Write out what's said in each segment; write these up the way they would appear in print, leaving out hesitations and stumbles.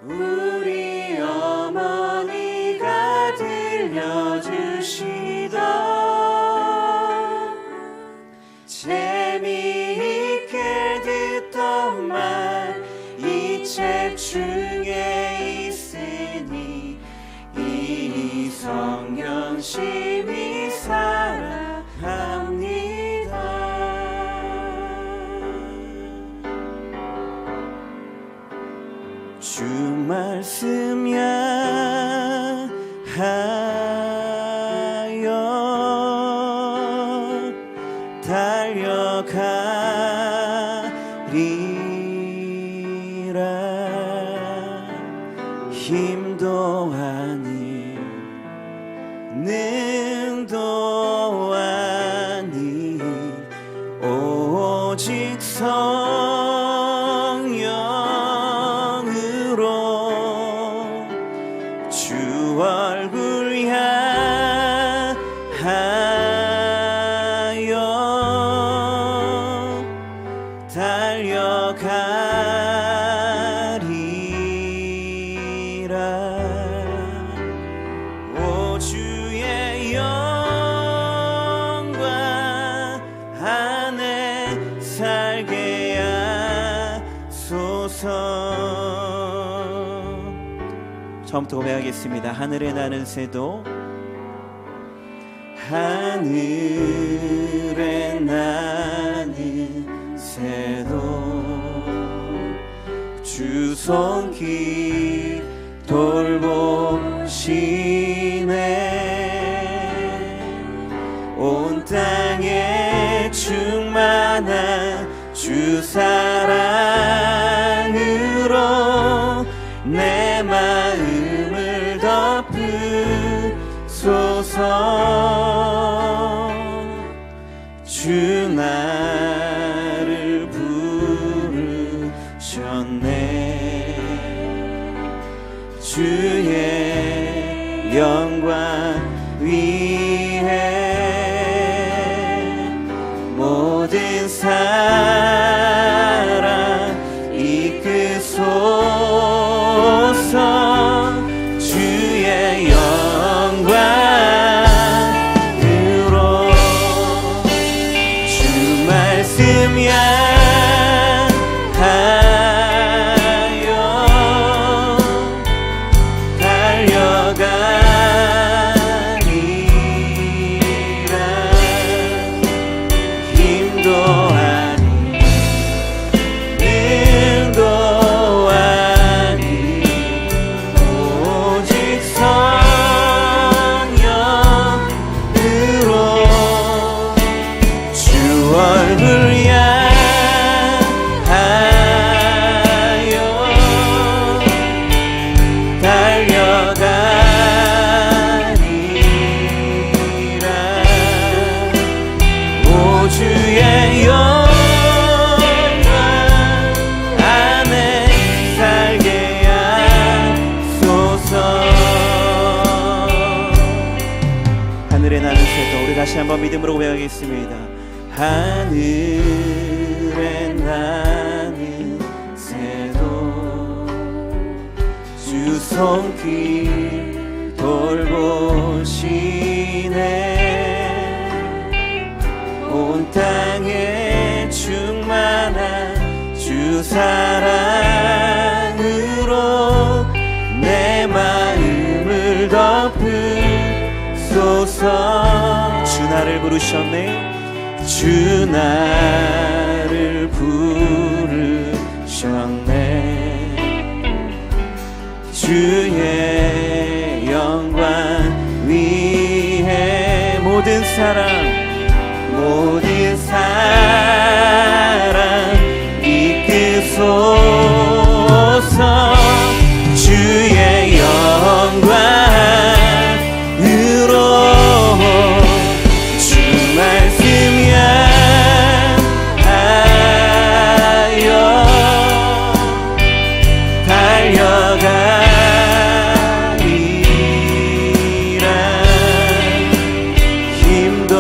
우리 어머니가 들려주시던 재미있게 듣던 말 이 책 중에 있으니 이 성경 심히 사랑합니다. 주 말씀야 하여 달려가리라. 힘도 아니 능도 아니 오직 성령으로 주 얼굴 향하여 달려가리라. 오 주의 영광 안에 살게 하소서. 처음부터 고백하겠습니다. 하늘에 나는 새도 하늘에 나는 새도 주 손길 돌보시네. 온 땅에 충만한 주 사랑으로 내 마음을 덮으소서. 주 나를 부르셨네. 주의 영광 위에 모든 사랑 이끄소서. 주의 영광으로 주 말씀야 다시 한번 믿음으로 고백하겠습니다. 하늘에 나는 새도 주 손길 돌보시네. 온 땅에 충만한 주 사랑으로 내 마음을 덮으소서. 주 나를 부르셨네. 주 나를 부르셨네. 주의 영광 위에 모든 사랑 이끄소서. 주의 영광으로 주 말씀야 하여 달려가리라. 힘도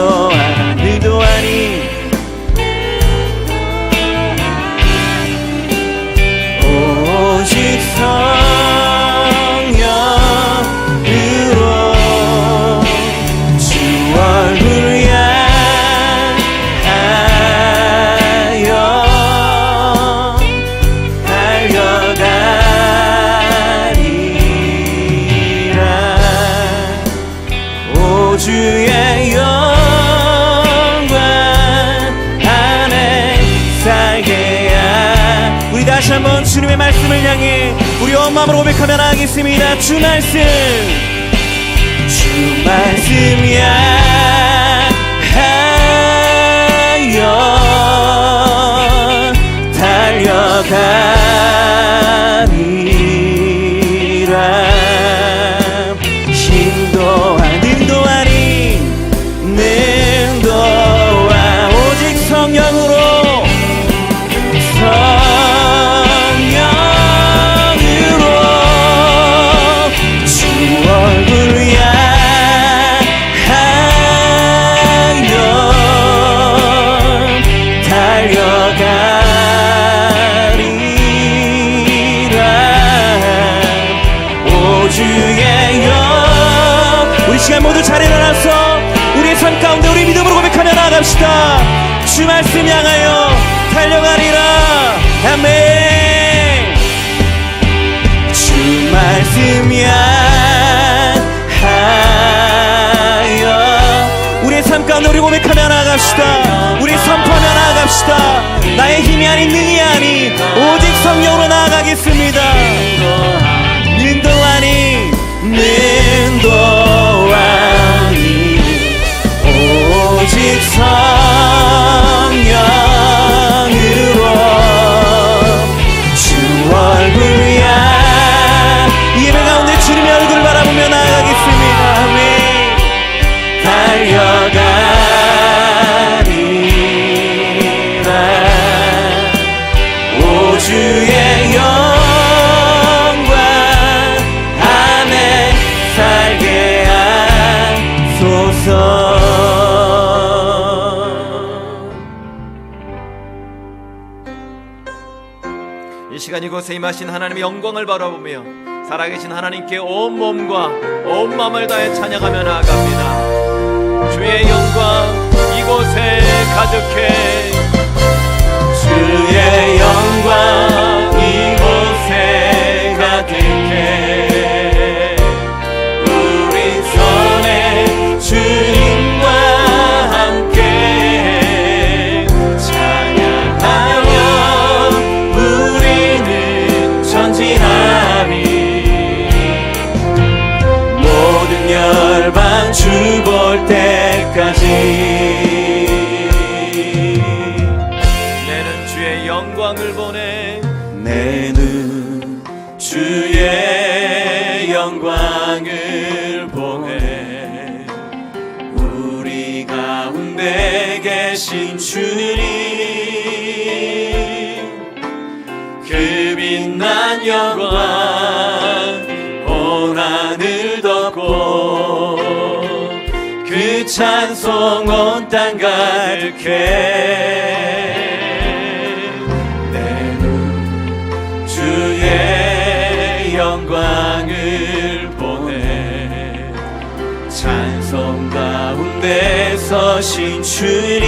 주님의 말씀을 향해 우리 온 마음으로 고백하며 나가겠습니다. 주 말씀 향하여 달려가리라. 힘도 능도 아닌 능도와 오직 성령으로 주 얼굴 향하여 달려가리라. 오 주의 영 우리 시간 모두 잘 일어나서 우리의 삶 가운데 우리 믿음으로 고백하며 나아갑시다. 주 말씀 향하여 달려가리라. 아멘. 주 말씀 향하여 우리의 삶 가운데 우리 고백하며 나아갑시다. 우리 선포하며 나아갑시다. 나의 힘이 아닌 능이 아닌 오직 성령으로 나아가겠습니다. 능도 아닌 능도 아닌 오직 성령으로 주 얼굴 예배 가운데 주님의 얼굴을 바라보며 나아가겠습니다. 아멘. 달려가리라. 오 주의 영광 안에 살게 하소서. 이 시간 이곳에 임하신 하나님의 영광을 바라보며 살아계신 하나님께 온 몸과 온 마음을 다해 찬양하며 나아갑니다. 주의 영광 이곳에 가득해. 주의 영광 이곳에 가득해. 우리 손에 주님과 함께 찬양하며 우리는 전진하리. 모든 열방 주 볼 때까지 내는 주의 영광을 보내. 내는 주의 영광을 보내. 우리 가운데 계신 주님 그 빛난 영광 온 하늘 덮고 그 찬송 온 땅 가득해. 내 눈 주의 영광을 보내. 찬송 가운데 서신 주님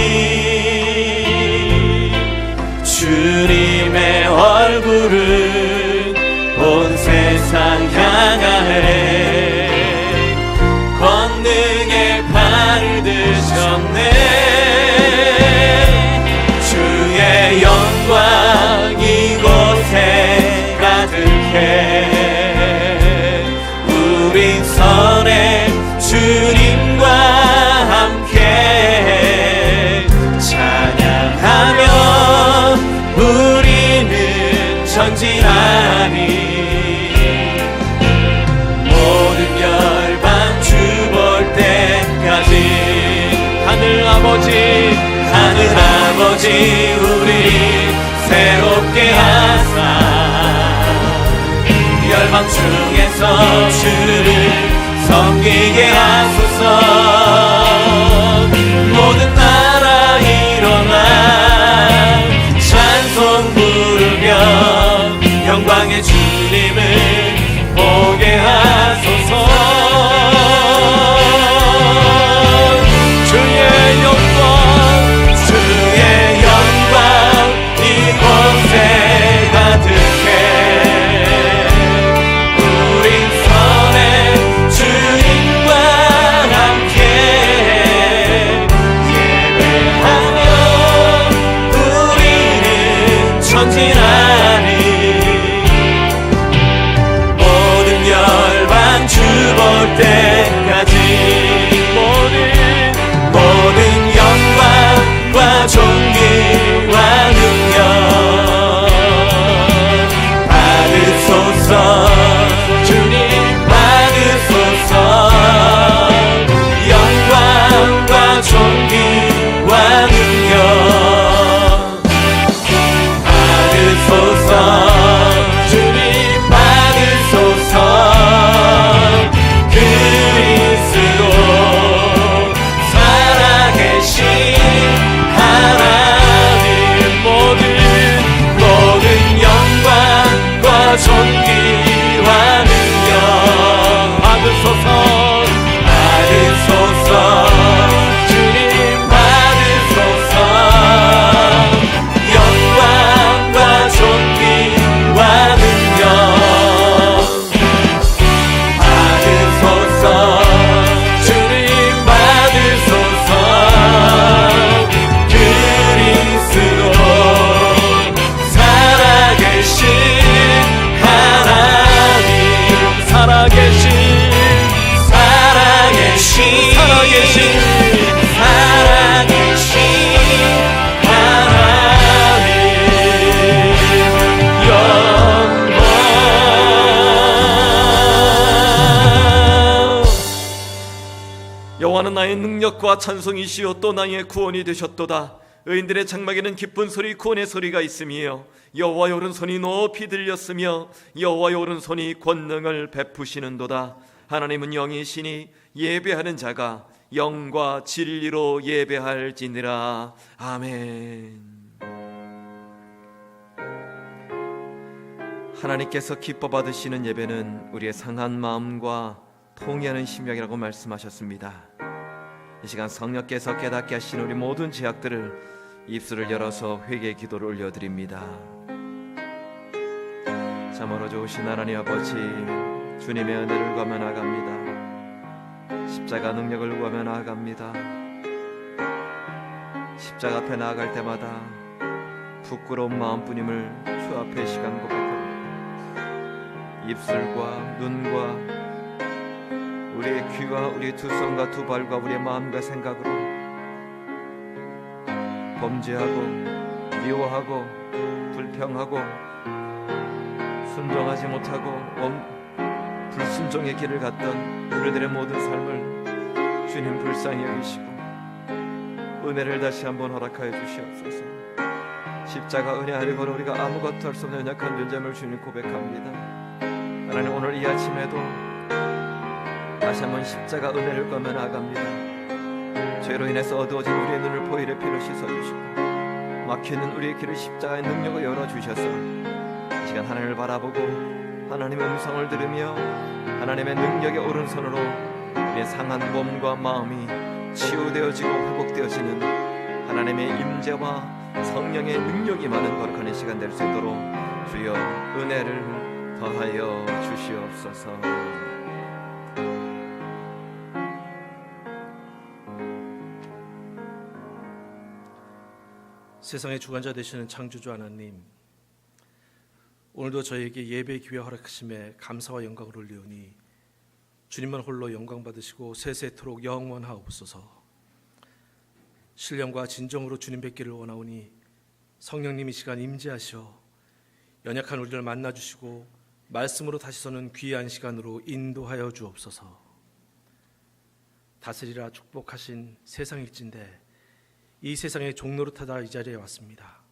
주님의 얼굴은 온 세상 향하네. 권능의 발을 드셨네. 주의 영광 이곳에 가득해. 우린 선에 주님과 함께 찬양하며 우리는 전진하리. 하늘 아버지 우리 새롭게 하사 열방 중에서 주를 섬기게 하소서. 모든 나라 일어나 찬송 부르며 영광의 주님을 보게 하소서. 우린 선에 주님과 함께 능력과 찬송이시여 또 나의 구원이 되셨도다. 의인들의 장막에는 기쁜 소리 구원의 소리가 있으며 여호와의 오른손이 높이 들렸으며 여호와의 오른손이 권능을 베푸시는도다. 하나님은 영이시니 예배하는 자가 영과 진리로 예배할지니라. 아멘. 하나님께서 기뻐 받으시는 예배는 우리의 상한 마음과 통회하는 심령이라고 말씀하셨습니다. 이 시간 성령께서 깨닫게 하시는 우리 모든 죄악들을 입술을 열어서 회개 기도를 올려드립니다. 참으로 좋으신 하나님 아버지, 주님의 은혜를 구하며 나아갑니다. 십자가 능력을 구하며 나아갑니다. 십자가 앞에 나아갈 때마다 부끄러운 마음뿐임을 주 앞에 시간 고백합니다. 입술과 눈과 우리의 귀와 우리의 두 손과 두 발과 우리의 마음과 생각으로 범죄하고 미워하고 불평하고 순종하지 못하고 불순종의 길을 갔던 우리들의 모든 삶을 주님 불쌍히 여기시고 은혜를 다시 한번 허락하여 주시옵소서. 십자가 은혜 아래 걸어 우리가 아무것도 할 수 없는 연약한 존재임을 주님 고백합니다. 하나님, 오늘 이 아침에도 다시 한번 십자가 은혜를 꺼며 나아갑니다. 죄로 인해서 어두워진 우리의 눈을 보혈의 피로 씻어주시고 막혀있는 우리의 길을 십자가의 능력을 열어주셔서 이 시간 하나님을 바라보고 하나님의 음성을 들으며 하나님의 능력의 오른손으로 우리의 상한 몸과 마음이 치유되어지고 회복되어지는 하나님의 임재와 성령의 능력이 많은 거룩한 시간 될 수 있도록 주여 은혜를 더하여 주시옵소서. 세상의 주관자 되시는 창조주 하나님, 오늘도 저희에게 예배 기회 허락하심에 감사와 영광을 올리오니 주님만 홀로 영광 받으시고 세세토록 영원하옵소서. 신령과 진정으로 주님 뵙기를 원하오니 성령님 이 시간 임재하시어 연약한 우리를 만나주시고 말씀으로 다시 서는 귀한 시간으로 인도하여 주옵소서. 다스리라 축복하신 세상일진데 이 세상의 종노릇하다 이 자리에 왔습니다.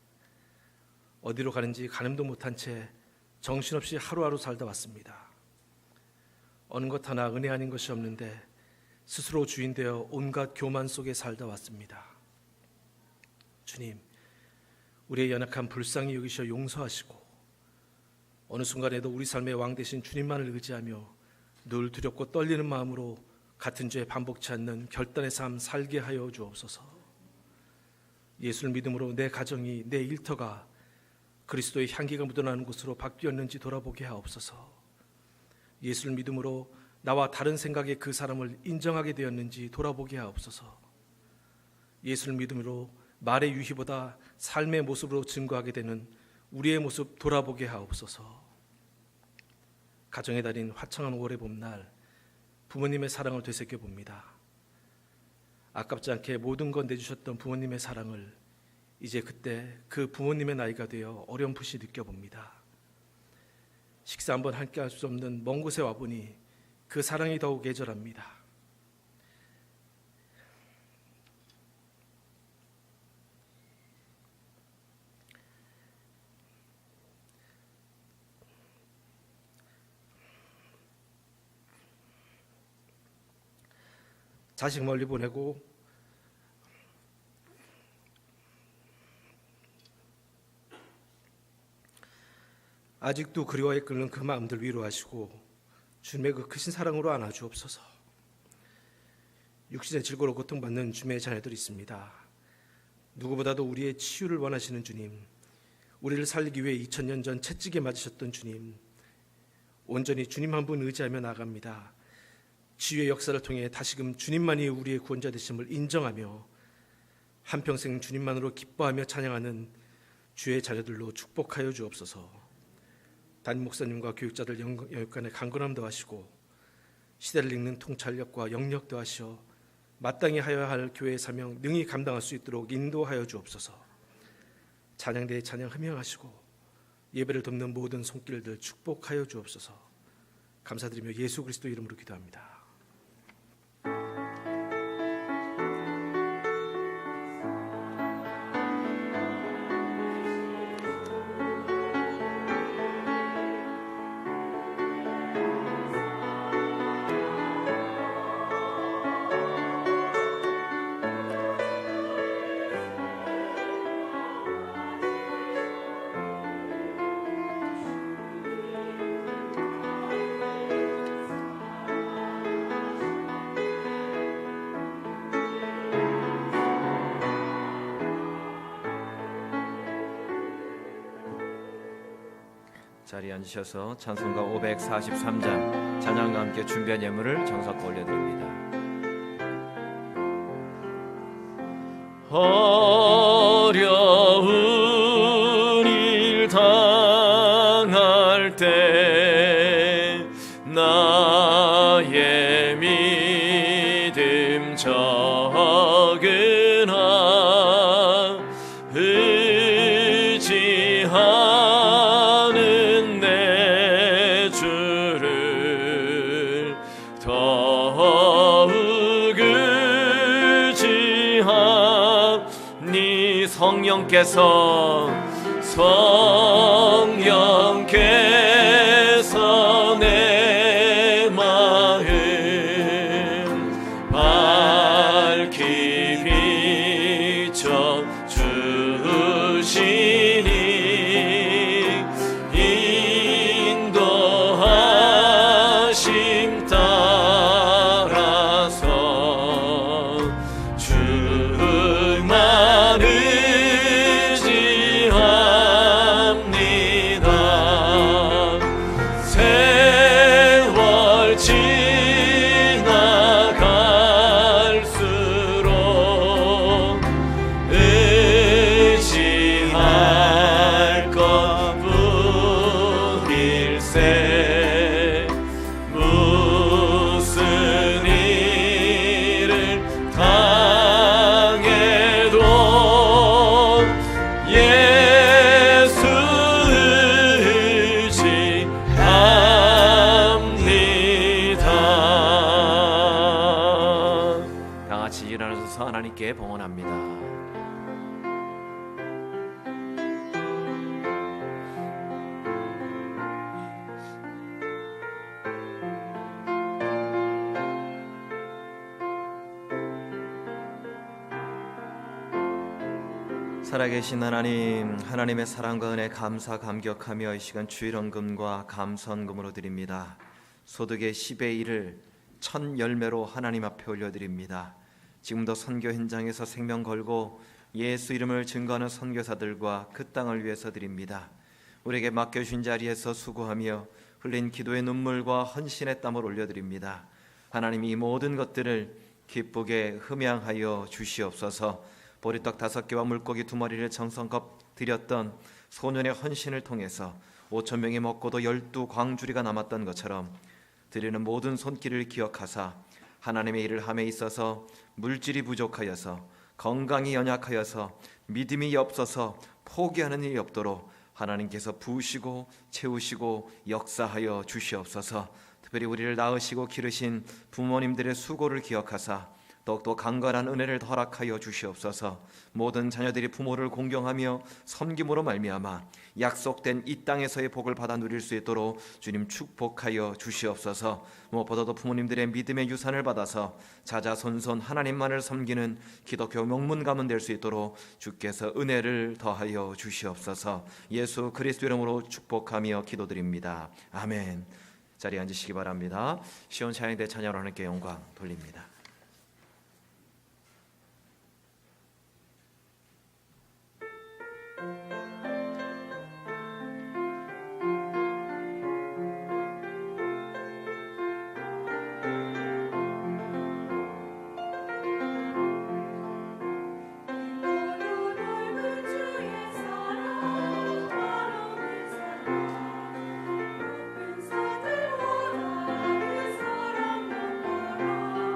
어디로 가는지 가늠도 못한 채 정신없이 하루하루 살다 왔습니다. 어느 것 하나 은혜 아닌 것이 없는데 스스로 주인되어 온갖 교만 속에 살다 왔습니다. 주님, 우리의 연약한 불쌍히 여기셔 용서하시고 어느 순간에도 우리 삶의 왕 되신 주님만을 의지하며 늘 두렵고 떨리는 마음으로 같은 죄 반복치 않는 결단의 삶 살게 하여 주옵소서. 예수를 믿음으로 내 가정이, 내 일터가 그리스도의 향기가 묻어나는 곳으로 바뀌었는지 돌아보게 하옵소서. 예수를 믿음으로 나와 다른 생각의 그 사람을 인정하게 되었는지 돌아보게 하옵소서. 예수를 믿음으로 말의 유희보다 삶의 모습으로 증거하게 되는 우리의 모습 돌아보게 하옵소서. 가정의 달인 화창한 5월의 봄날 부모님의 사랑을 되새겨 봅니다. 아깝지 않게 모든 것 내주셨던 부모님의 사랑을 이제 그때 그 부모님의 나이가 되어 어렴풋이 느껴봅니다. 식사 한번 함께 할 수 없는 먼 곳에 와보니 그 사랑이 더욱 애절합니다. 자식 멀리 보내고 아직도 그리워해 끓는 그 마음들 위로하시고 주님의 그 크신 사랑으로 안아주옵소서. 육신의 질고로 고통받는 주님의 자녀들이 있습니다. 누구보다도 우리의 치유를 원하시는 주님, 우리를 살리기 위해 2000년 전 채찍에 맞으셨던 주님, 온전히 주님 한 분 의지하며 나아갑니다. 치유의 역사를 통해 다시금 주님만이 우리의 구원자 되심을 인정하며 한평생 주님만으로 기뻐하며 찬양하는 주의 자녀들로 축복하여 주옵소서. 담임 목사님과 교육자들 영역간에 강건함 더하시고 시대를 읽는 통찰력과 영력 더하시어 마땅히 하여야 할 교회의 사명 능히 감당할 수 있도록 인도하여 주옵소서. 찬양대의 찬양 흠명하시고 예배를 돕는 모든 손길들 축복하여 주옵소서. 감사드리며 예수 그리스도 이름으로 기도합니다. 자리에 앉으셔서 찬송가 543장 찬양과 함께 준비한 예물을 정석과 올려드립니다. 어려운 일 당할 때 나의 믿음 적으나 의지하는 내 주를 더욱 의지하니 성령께서 내 마음 밝히 비춰 주시니 인도하심 따라서 주만 의지합니다. 세월 지나갈수록 의지할 것뿐일세. 무슨 일을 당해도 예수 의지합니다. 다 같이 일어나셔서 하나님께 봉헌합니다. 살아계신 하나님, 하나님의 사랑과 은혜 감사 감격하며 이 시간 주일헌금과 감사헌금으로 드립니다. 소득의 10의 1을 천 열매로 하나님 앞에 올려드립니다. 지금도 선교 현장에서 생명 걸고 예수 이름을 증거하는 선교사들과 그 땅을 위해서 드립니다. 우리에게 맡겨주신 자리에서 수고하며 흘린 기도의 눈물과 헌신의 땀을 올려드립니다. 하나님, 이 모든 것들을 기쁘게 흠양하여 주시옵소서. 보리떡 5개와 물고기 2마리를 정성껏 드렸던 소년의 헌신을 통해서 5,000명이 먹고도 12광주리가 남았던 것처럼 드리는 모든 손길을 기억하사 하나님의 일을 함에 있어서 물질이 부족하여서 건강이 연약하여서 믿음이 없어서 포기하는 일이 없도록 하나님께서 부으시고 채우시고 역사하여 주시옵소서. 특별히 우리를 낳으시고 기르신 부모님들의 수고를 기억하사 더욱더 강건한 은혜를 허락하여 주시옵소서. 모든 자녀들이 부모를 공경하며 섬김으로 말미암아 약속된 이 땅에서의 복을 받아 누릴 수 있도록 주님 축복하여 주시옵소서. 무엇보다도 부모님들의 믿음의 유산을 받아서 자자손손 하나님만을 섬기는 기독교 명문 가문 될 수 있도록 주께서 은혜를 더하여 주시옵소서. 예수 그리스도 이름으로 축복하며 기도드립니다. 아멘. 자리에 앉으시기 바랍니다. 시온찬양대 찬양으로 하나님께 영광 돌립니다.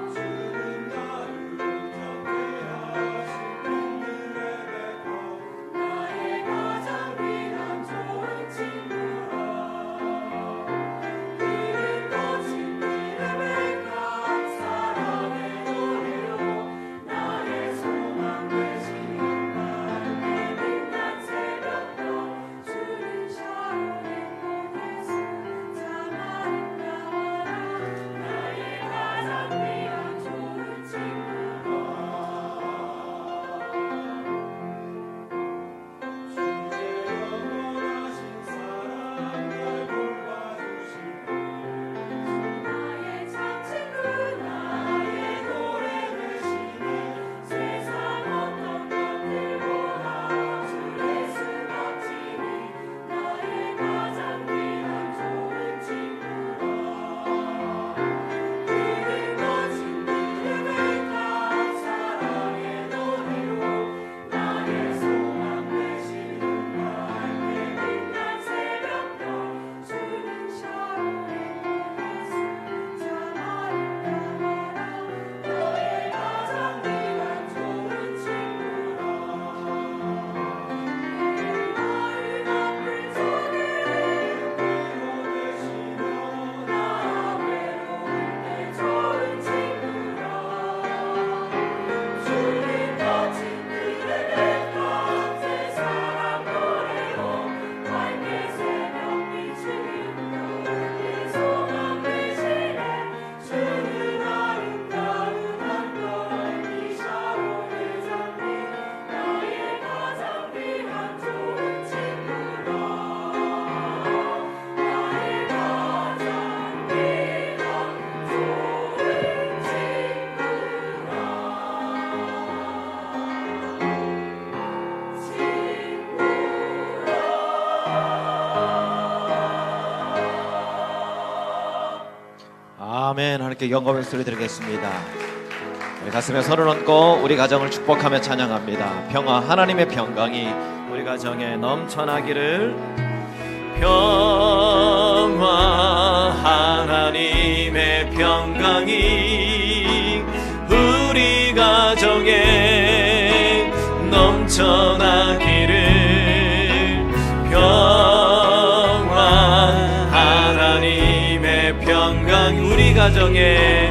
사랑 아멘. 하나님께 영광의 소리 드리겠습니다. 우리 가슴에 손을 얹고 우리 가정을 축복하며 찬양합니다. 평화, 하나님의 평강이 우리 가정에 넘쳐나기를. 평화, 하나님의 평강이 우리 가정에 넘쳐나기를. 평화, 하나님의 평강이 우리 가정에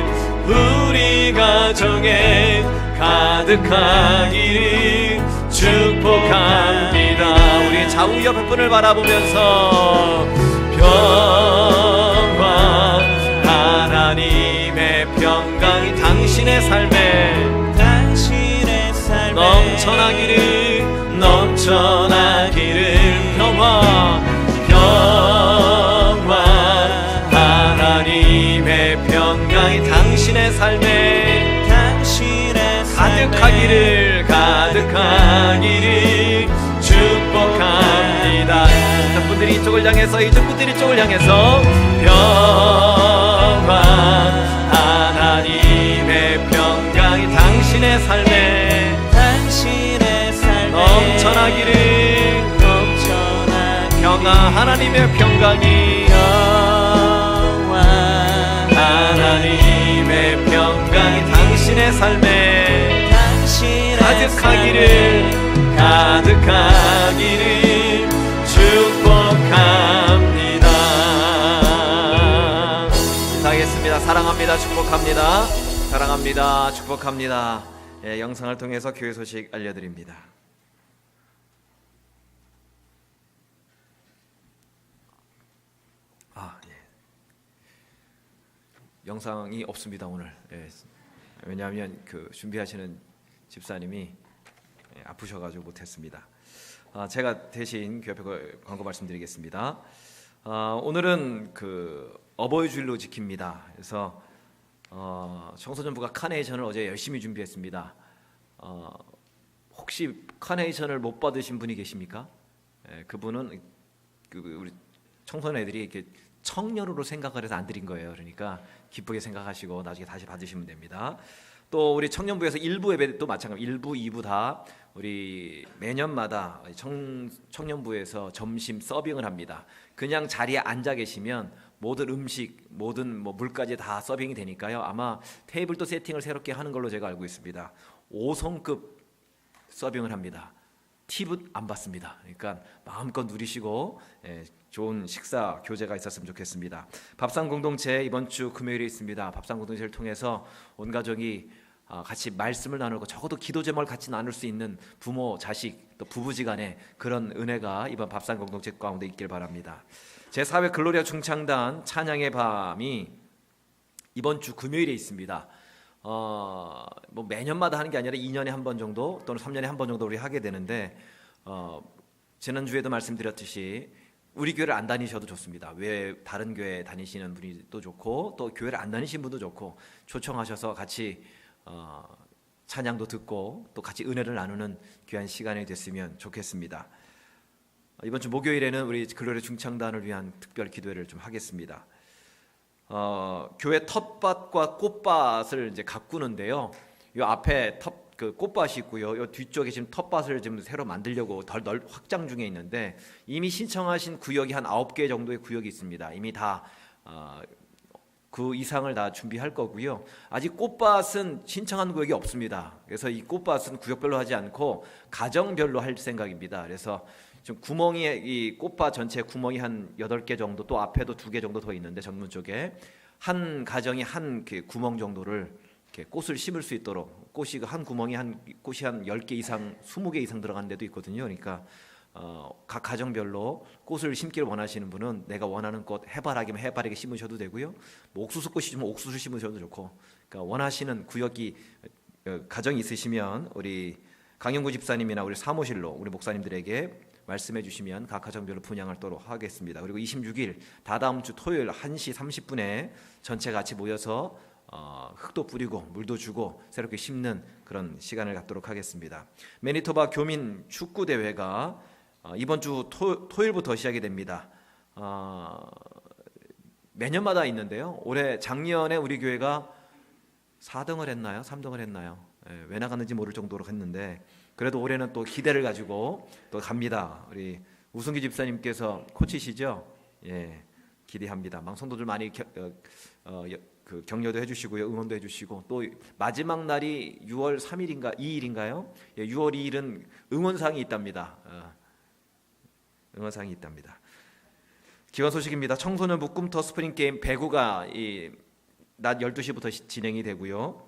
가득하기를 축복합니다. 우리 좌우 옆에 분을 바라보면서 평화, 하나님의 평강이 당신의 삶에 넘쳐나기를. 평화, 하나님의 평강이 당신의 삶에 가득하기를 축복합니다. 이쪽 분들이 이쪽을 향해서, 이쪽 분들이 이쪽을 향해서 평화, 하나님의 평강이 당신의 삶에 넘쳐나기를. 평화, 하나님의 평강이 하나님의 평강이 당신의 삶에 가득하기를 축복합니다. 인사하겠습니다. 사랑합니다. 축복합니다. 사랑합니다. 축복합니다. 예, 영상을 통해서 교회 소식 알려드립니다. 영상이 없습니다 오늘. 예, 왜냐하면 그 준비하시는 집사님이 아프셔가지고 못했습니다. 제가 대신 교회 광고 말씀드리겠습니다. 오늘은 그 어버이 주일로 지킵니다. 그래서 청소년부가 카네이션을 어제 열심히 준비했습니다. 혹시 카네이션을 못 받으신 분이 계십니까? 그분은 우리 청소년 애들이 이렇게 청년으로 생각을 해서 안 드린 거예요. 그러니까 기쁘게 생각하시고 나중에 다시 받으시면 됩니다. 또 우리 청년부에서 1부 예배도 마찬가지, 1부, 2부 다 우리 매년마다 청년부에서 점심 서빙을 합니다. 그냥 자리에 앉아 계시면 모든 음식, 모든 물까지 다 서빙이 되니까요. 아마 테이블도 세팅을 새롭게 하는 걸로 제가 알고 있습니다. 5성급 서빙을 합니다. 팁은 안 받습니다. 그러니까 마음껏 누리시고 좋은 식사 교제가 있었으면 좋겠습니다. 밥상 공동체 이번 주 금요일에 있습니다. 밥상 공동체를 통해서 온 가족이 같이 말씀을 나누고 적어도 기도 제목을 같이 나눌 수 있는 부모, 자식, 또 부부지간에 그런 은혜가 이번 밥상 공동체 가운데 있길 바랍니다. 제4회 글로리아 중창단 찬양의 밤이 이번 주 금요일에 있습니다. 매년마다 하는 게 아니라 2년에 한 번 정도 또는 3년에 한 번 정도 우리 하게 되는데 지난주에도 말씀드렸듯이 우리 교회를 안 다니셔도 좋습니다. 왜 다른 교회 다니시는 분이 또 좋고 또 교회를 안 다니신 분도 좋고 초청하셔서 같이 찬양도 듣고 또 같이 은혜를 나누는 귀한 시간이 됐으면 좋겠습니다. 이번 주 목요일에는 우리 글로리아 중창단을 위한 특별 기도회를 좀 하겠습니다. 교회 텃밭과 꽃밭을 이제 가꾸는데요. 이 앞에 꽃밭이 있고요. 이 뒤쪽에 지금 텃밭을 지금 새로 만들려고 확장 중에 있는데 이미 신청하신 구역이 한 9개 정도의 구역이 있습니다. 이미 다 그 이상을 다 준비할 거고요. 아직 꽃밭은 신청한 구역이 없습니다. 그래서 이 꽃밭은 구역별로 하지 않고 가정별로 할 생각입니다. 그래서 지금 구멍이 이 꽃밭 전체 구멍이 한 8개 정도, 또 앞에도 2개 정도 더 있는데 정문 쪽에 한 가정이 한 구멍 정도를 이렇게 꽃을 심을 수 있도록 꽃이 한 구멍이 꽃이 한 10개 이상, 20개 이상 들어간 데도 있거든요. 그러니까 각 가정별로 꽃을 심기를 원하시는 분은 내가 원하는 꽃 해바라기면 해바라기 심으셔도 되고요. 옥수수꽃이 좀 옥수수 심으셔도 좋고, 그러니까 원하시는 구역이 가정이 있으시면 우리 강영구 집사님이나 우리 사무실로 우리 목사님들에게 말씀해 주시면 각 가정별로 분양하도록 하겠습니다. 그리고 26일 다다음 주 토요일 1시 30분에 전체 같이 모여서 흙도 뿌리고 물도 주고 새롭게 심는 그런 시간을 갖도록 하겠습니다. 매니토바 교민 축구 대회가 이번 주 토요일부터 시작이 됩니다. 매년마다 있는데요. 올해 작년에 우리 교회가 4등을 했나요? 3등을 했나요? 예, 왜 나갔는지 모를 정도로 했는데 그래도 올해는 또 기대를 가지고 또 갑니다. 우리 우승기 집사님께서 코치시죠? 예, 기대합니다. 성도들 많이 격려도 해주시고요, 응원도 해주시고 또 마지막 날이 6월 3일인가 2일인가요? 예, 6월 2일은 응원상이 있답니다. 응원상이 있답니다. 기관 소식입니다. 청소년부 꿈터 스프링 게임 배구가 낮 12시부터 진행이 되고요.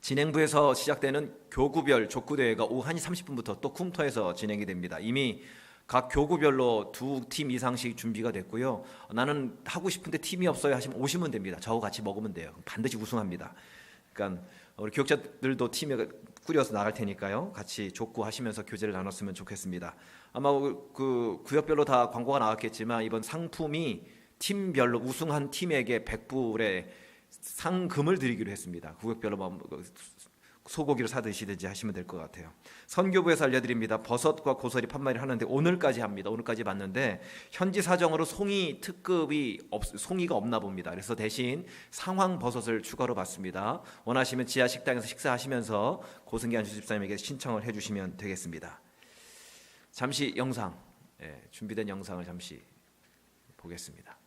진행부에서 시작되는 교구별 족구 대회가 오후 1시 30분부터 또 꿈터에서 진행이 됩니다. 이미 각 교구별로 2팀 이상씩 준비가 됐고요. 나는 하고 싶은데 팀이 없어요 하시면 오시면 됩니다. 저하고 같이 먹으면 돼요. 반드시 우승합니다. 그러니까 우리 교육자들도 팀에 꾸려서 나갈 테니까요. 같이 족구 하시면서 교제를 나눴으면 좋겠습니다. 아마 그 구역별로 다 광고가 나왔겠지만 이번 상품이 팀별로 우승한 팀에게 100불의 상금을 드리기로 했습니다. 구역별로 소고기를 사 드시든지 하시면 될 것 같아요. 선교부에서 알려드립니다. 버섯과 고사리 판매를 하는데 오늘까지 합니다. 오늘까지 봤는데 현지 사정으로 송이 송이가 없나 봅니다. 그래서 대신 상황 버섯을 추가로 받습니다. 원하시면 지하 식당에서 식사하시면서 고승기 안수 집사님에게 신청을 해주시면 되겠습니다. 잠시 영상, 준비된 영상을 잠시 보겠습니다.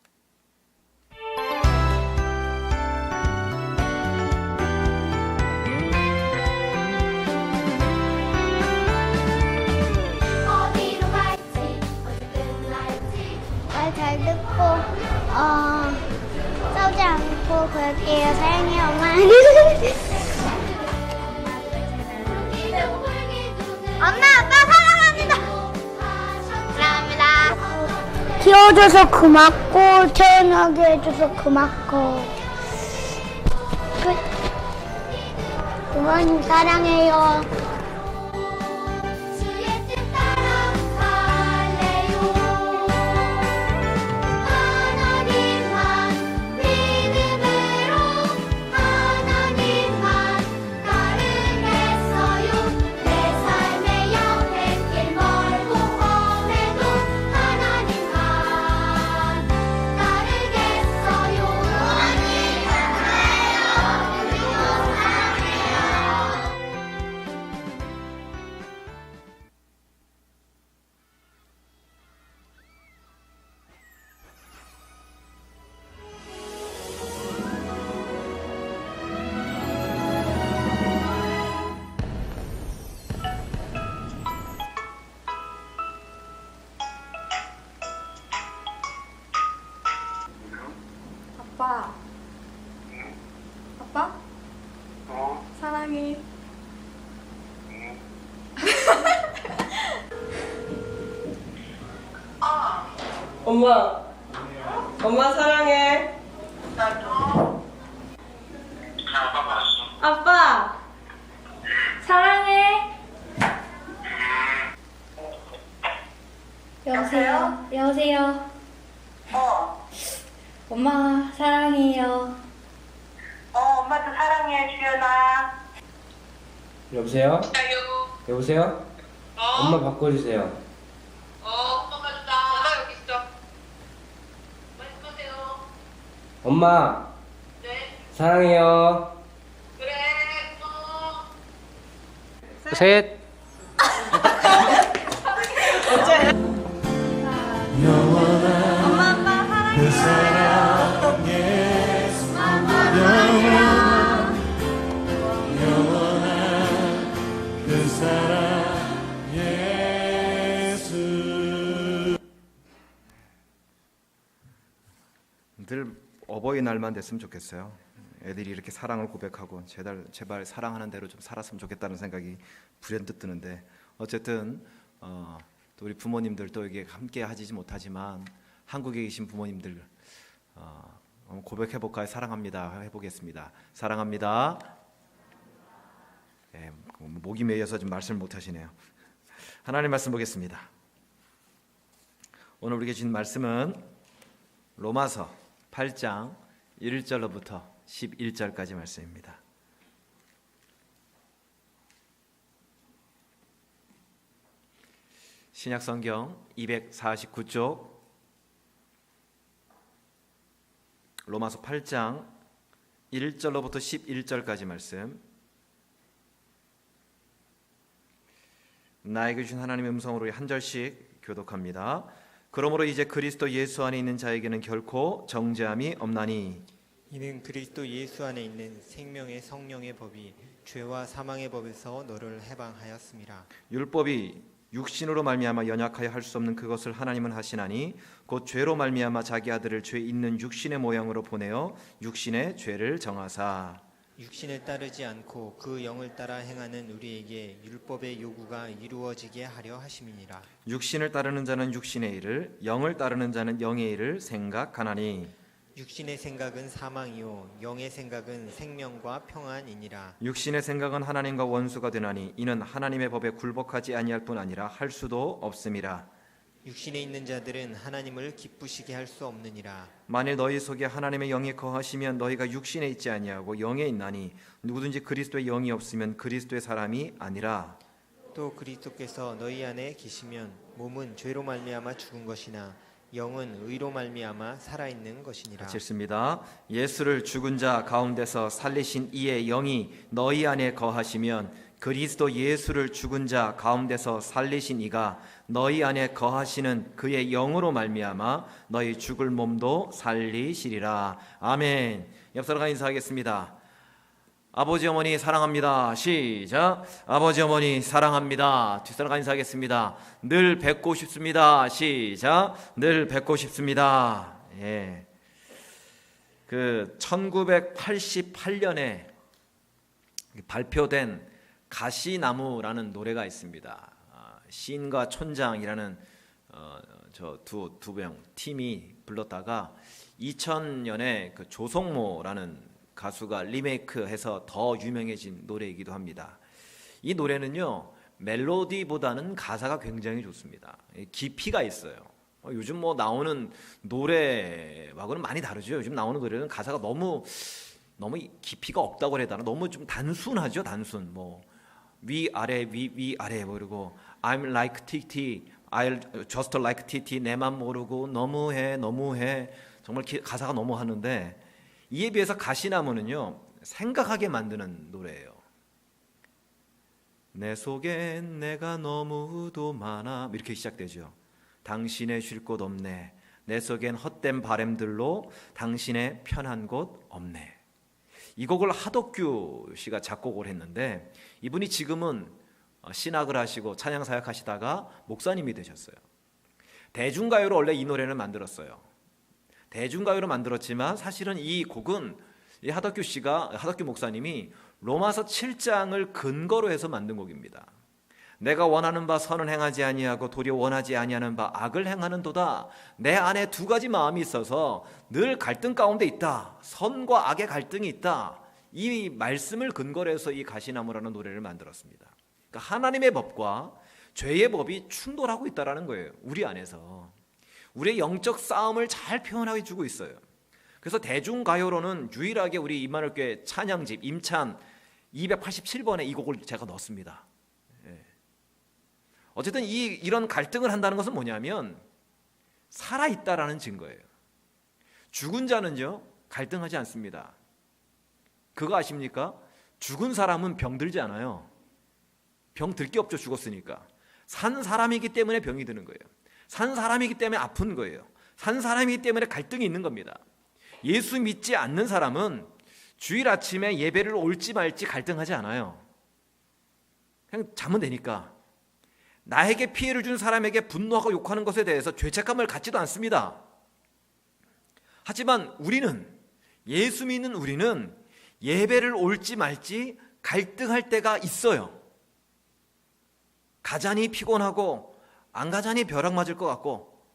잘 듣고 싸우지 않고 그럴게요. 사랑해요, 엄마. 엄마, 아빠 사랑합니다. 사랑합니다. 키워줘서 고맙고 태어나게 해줘서 고맙고 부모님 사랑해요. 아빠. 아빠? 사랑해. 엄마, 엄마 사랑해. 아빠. 사랑해. 여보세요? 여보세요? 엄마 사랑해요. 엄마도 사랑해, 주연아. 여보세요? 여보세요? 엄마 바꿔주세요. 엄마가 준다. 엄마 여기 있어. 말씀하세요. 엄마 네, 사랑해요. 그래. 셋. 엄마 아빠 사랑해요. 늘 어버이날만 됐으면 좋겠어요. 애들이 이렇게 사랑을 고백하고 제발 사랑하는 대로 좀 살았으면 좋겠다는 생각이 불현듯 드는데 어쨌든 또 우리 부모님들 또 이게 함께 하지 못하지만 한국에 계신 부모님들 고백해볼까요? 사랑합니다. 해보겠습니다. 사랑합니다. 목이 메여서 좀 말씀을 못하시네요. 하나님 말씀 보겠습니다. 오늘 우리에게 주신 말씀은 로마서 8장 1절로부터 11절까지 말씀입니다. 신약성경 249쪽 로마서 8장 1절로부터 11절까지 말씀. 나에게 주신 하나님의 음성으로 한 절씩 교독합니다. 그러므로 이제 그리스도 예수 안에 있는 자에게는 결코 정죄함이 없나니 이는 그리스도 예수 안에 있는 생명의 성령의 법이 죄와 사망의 법에서 너를 해방하였음이라. 율법이 육신으로 말미암아 연약하여 할 수 없는 그것을 하나님은 하시나니 곧 죄로 말미암아 자기 아들을 죄 있는 육신의 모양으로 보내어 육신의 죄를 정하사 육신을 따르지 않고 그 영을 따라 행하는 우리에게 율법의 요구가 이루어지게 하려 하심이니라. 육신을 따르는 자는 육신의 일을 영을 따르는 자는 영의 일을 생각하나니 육신의 생각은 사망이요 영의 생각은 생명과 평안이니라. 육신의 생각은 하나님과 원수가 되나니 이는 하나님의 법에 굴복하지 아니할 뿐 아니라 할 수도 없음이라. 육신에 있는 자들은 하나님을 기쁘시게 할 수 없느니라. 만일 너희 속에 하나님의 영이 거하시면 너희가 육신에 있지 아니하고 영에 있나니 누구든지 그리스도의 영이 없으면 그리스도의 사람이 아니라. 또 그리스도께서 너희 안에 계시면 몸은 죄로 말미암아 죽은 것이나 영은 의로 말미암아 살아있는 것이니라. 같이 읽습니다. 예수를 죽은 자 가운데서 살리신 이의 영이 너희 안에 거하시면 그리스도 예수를 죽은 자 가운데서 살리신 이가 너희 안에 거하시는 그의 영으로 말미암아 너희 죽을 몸도 살리시리라. 아멘. 옆 사람과 인사하겠습니다. 아버지 어머니 사랑합니다. 시작. 아버지 어머니 사랑합니다. 뒷사람과 인사하겠습니다. 늘 뵙고 싶습니다. 시작. 늘 뵙고 싶습니다. 예. 그 1988년에 발표된 가시나무라는 노래가 있습니다. 시인과 촌장이라는 저 두 명 팀이 불렀다가 2000년에 그 조성모라는 가수가 리메이크해서 더 유명해진 노래이기도 합니다. 이 노래는요 멜로디보다는 가사가 굉장히 좋습니다. 깊이가 있어요. 요즘 뭐 나오는 노래하고는 많이 다르죠. 요즘 나오는 노래는 가사가 너무 깊이가 없다고 해야 되나? 너무 좀 단순하죠. 단순. 뭐 위아래 위아래 모르고 I'm like TT, I'll just like TT 내맘 모르고 너무해 정말 가사가 너무 하는데 이에 비해서 가시나무는요 생각하게 만드는 노래예요. 내 속엔 내가 너무도 많아 이렇게 시작되죠. 당신의 쉴 곳 없네. 내 속엔 헛된 바램들로 당신의 편한 곳 없네. 이 곡을 하덕규 씨가 작곡을 했는데 이분이 지금은 신학을 하시고 찬양 사역하시다가 목사님이 되셨어요. 대중가요로 원래 이 노래를 만들었어요. 대중가요로 만들었지만 사실은 이 곡은 이 하덕규 목사님이 로마서 7장을 근거로 해서 만든 곡입니다. 내가 원하는 바 선은 행하지 아니하고 도리어 원하지 아니하는 바 악을 행하는도다. 내 안에 두 가지 마음이 있어서 늘 갈등 가운데 있다. 선과 악의 갈등이 있다. 이 말씀을 근거로 해서 이 가시나무라는 노래를 만들었습니다. 그러니까 하나님의 법과 죄의 법이 충돌하고 있다는 거예요. 우리 안에서. 우리의 영적 싸움을 잘 표현해 주고 있어요. 그래서 대중가요로는 유일하게 우리 임마누엘교회 찬양집 임찬 287번에 이 곡을 제가 넣었습니다. 어쨌든 이런 갈등을 한다는 것은 뭐냐면 살아있다라는 증거예요. 죽은 자는요 갈등하지 않습니다. 그거 아십니까? 죽은 사람은 병들지 않아요. 병 들 게 없죠. 죽었으니까. 산 사람이기 때문에 병이 드는 거예요. 산 사람이기 때문에 아픈 거예요. 산 사람이기 때문에 갈등이 있는 겁니다. 예수 믿지 않는 사람은 주일 아침에 예배를 올지 말지 갈등하지 않아요. 그냥 자면 되니까. 나에게 피해를 준 사람에게 분노하고 욕하는 것에 대해서 죄책감을 갖지도 않습니다. 하지만 우리는, 예수 믿는 우리는 예배를 올지 말지 갈등할 때가 있어요. 가자니 피곤하고 안 가자니 벼락 맞을 것 같고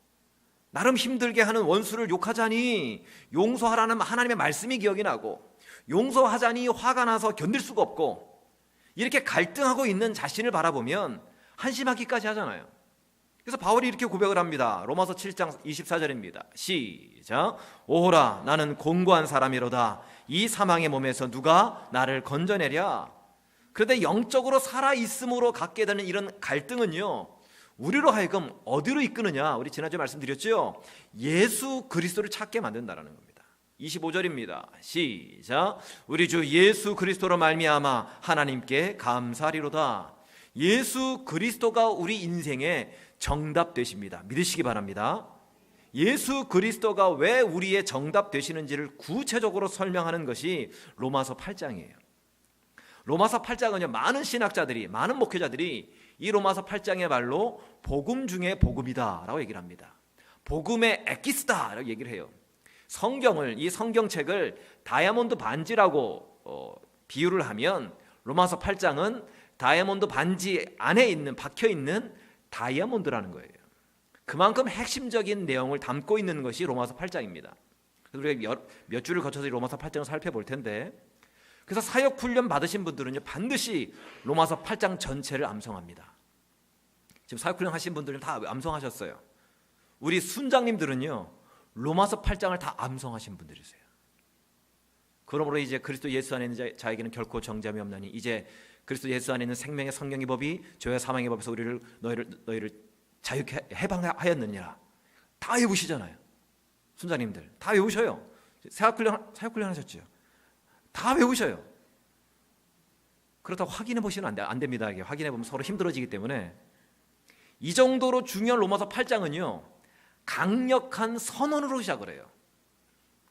나름 힘들게 하는 원수를 욕하자니 용서하라는 하나님의 말씀이 기억이 나고 용서하자니 화가 나서 견딜 수가 없고 이렇게 갈등하고 있는 자신을 바라보면 한심하기까지 하잖아요. 그래서 바울이 이렇게 고백을 합니다. 로마서 7장 24절입니다. 시작. 오호라 나는 공고한 사람이로다. 이 사망의 몸에서 누가 나를 건져내랴. 그런데 영적으로 살아있음으로 갖게 되는 이런 갈등은요 우리로 하여금 어디로 이끄느냐. 우리 지난주에 말씀드렸죠. 예수 그리스도를 찾게 만든다는 겁니다. 25절입니다. 시작. 우리 주 예수 그리스도로 말미암아 하나님께 감사하리로다. 예수 그리스도가 우리 인생의 정답 되십니다. 믿으시기 바랍니다. 예수 그리스도가 왜 우리의 정답 되시는지를 구체적으로 설명하는 것이 로마서 8장이에요. 로마서 8장은요, 많은 신학자들이, 많은 목회자들이 이 로마서 8장의 말로 복음 중에 복음이다 라고 얘기를 합니다. 복음의 엑기스다 라고 얘기를 해요. 성경을, 이 성경책을 다이아몬드 반지라고 비유를 하면 로마서 8장은 다이아몬드 반지 안에 있는, 박혀 있는 다이아몬드라는 거예요. 그만큼 핵심적인 내용을 담고 있는 것이 로마서 8장입니다. 그래서 우리가 몇 주를 거쳐서 이 로마서 8장을 살펴볼 텐데, 그래서 사역 훈련 받으신 분들은요, 반드시 로마서 8장 전체를 암송합니다. 지금 사역 훈련 하신 분들은 다 암송하셨어요. 우리 순장님들은요, 로마서 8장을 다 암송하신 분들이세요. 그러므로 이제 그리스도 예수 안에 있는 자에게는 결코 정죄함이 없나니, 이제 그리스도 예수 안에 있는 생명의 성령의 법이 죄와 사망의 법에서 너희를 자유케 해방하였느니라. 다 외우시잖아요. 순장님들 다 외우셔요. 사역 훈련 하셨죠. 다 외우셔요. 그렇다고 확인해 보시면 안 됩니다. 이게 확인해 보면 서로 힘들어지기 때문에. 이 정도로 중요한 로마서 8장은요, 강력한 선언으로 시작을 해요.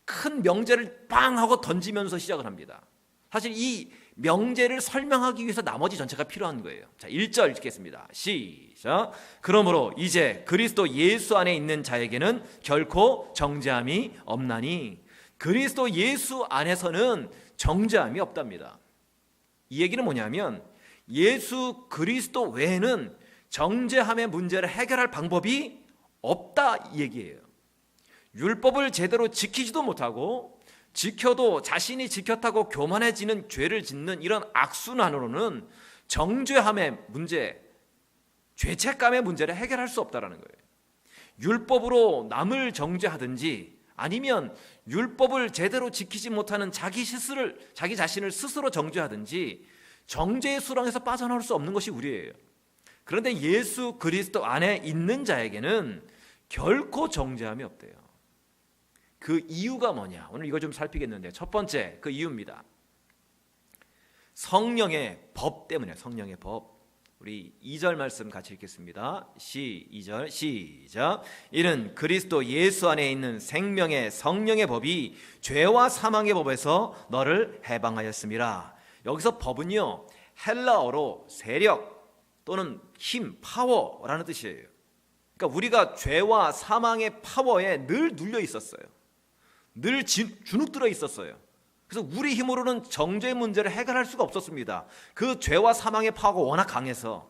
큰 명제를 빵 하고 던지면서 시작을 합니다. 사실 이 명제를 설명하기 위해서 나머지 전체가 필요한 거예요. 자, 1절 읽겠습니다. 시작. 그러므로 이제 그리스도 예수 안에 있는 자에게는 결코 정죄함이 없나니. 그리스도 예수 안에서는 정죄함이 없답니다. 이 얘기는 뭐냐면, 예수 그리스도 외에는 정죄함의 문제를 해결할 방법이 없다 이 얘기예요. 율법을 제대로 지키지도 못하고, 지켜도 자신이 지켰다고 교만해지는 죄를 짓는 이런 악순환으로는 정죄함의 문제, 죄책감의 문제를 해결할 수 없다는 거예요. 율법으로 남을 정죄하든지, 아니면 율법을 제대로 지키지 못하는 자기 자신을 스스로 정죄하든지, 정죄의 수렁에서 빠져나올 수 없는 것이 우리예요. 그런데 예수 그리스도 안에 있는 자에게는 결코 정죄함이 없대요. 그 이유가 뭐냐? 오늘 이거 좀 살피겠는데, 첫 번째 그 이유입니다. 성령의 법 때문에. 성령의 법. 우리 2절 말씀 같이 읽겠습니다. 2절 시작. 이는 그리스도 예수 안에 있는 생명의 성령의 법이 죄와 사망의 법에서 너를 해방하였음이라. 여기서 법은요, 헬라어로 세력 또는 힘, 파워라는 뜻이에요. 그러니까 우리가 죄와 사망의 파워에 늘 눌려 있었어요. 늘 주눅들어 있었어요. 그래서 우리 힘으로는 정죄 문제를 해결할 수가 없었습니다. 그 죄와 사망의 파워가 워낙 강해서,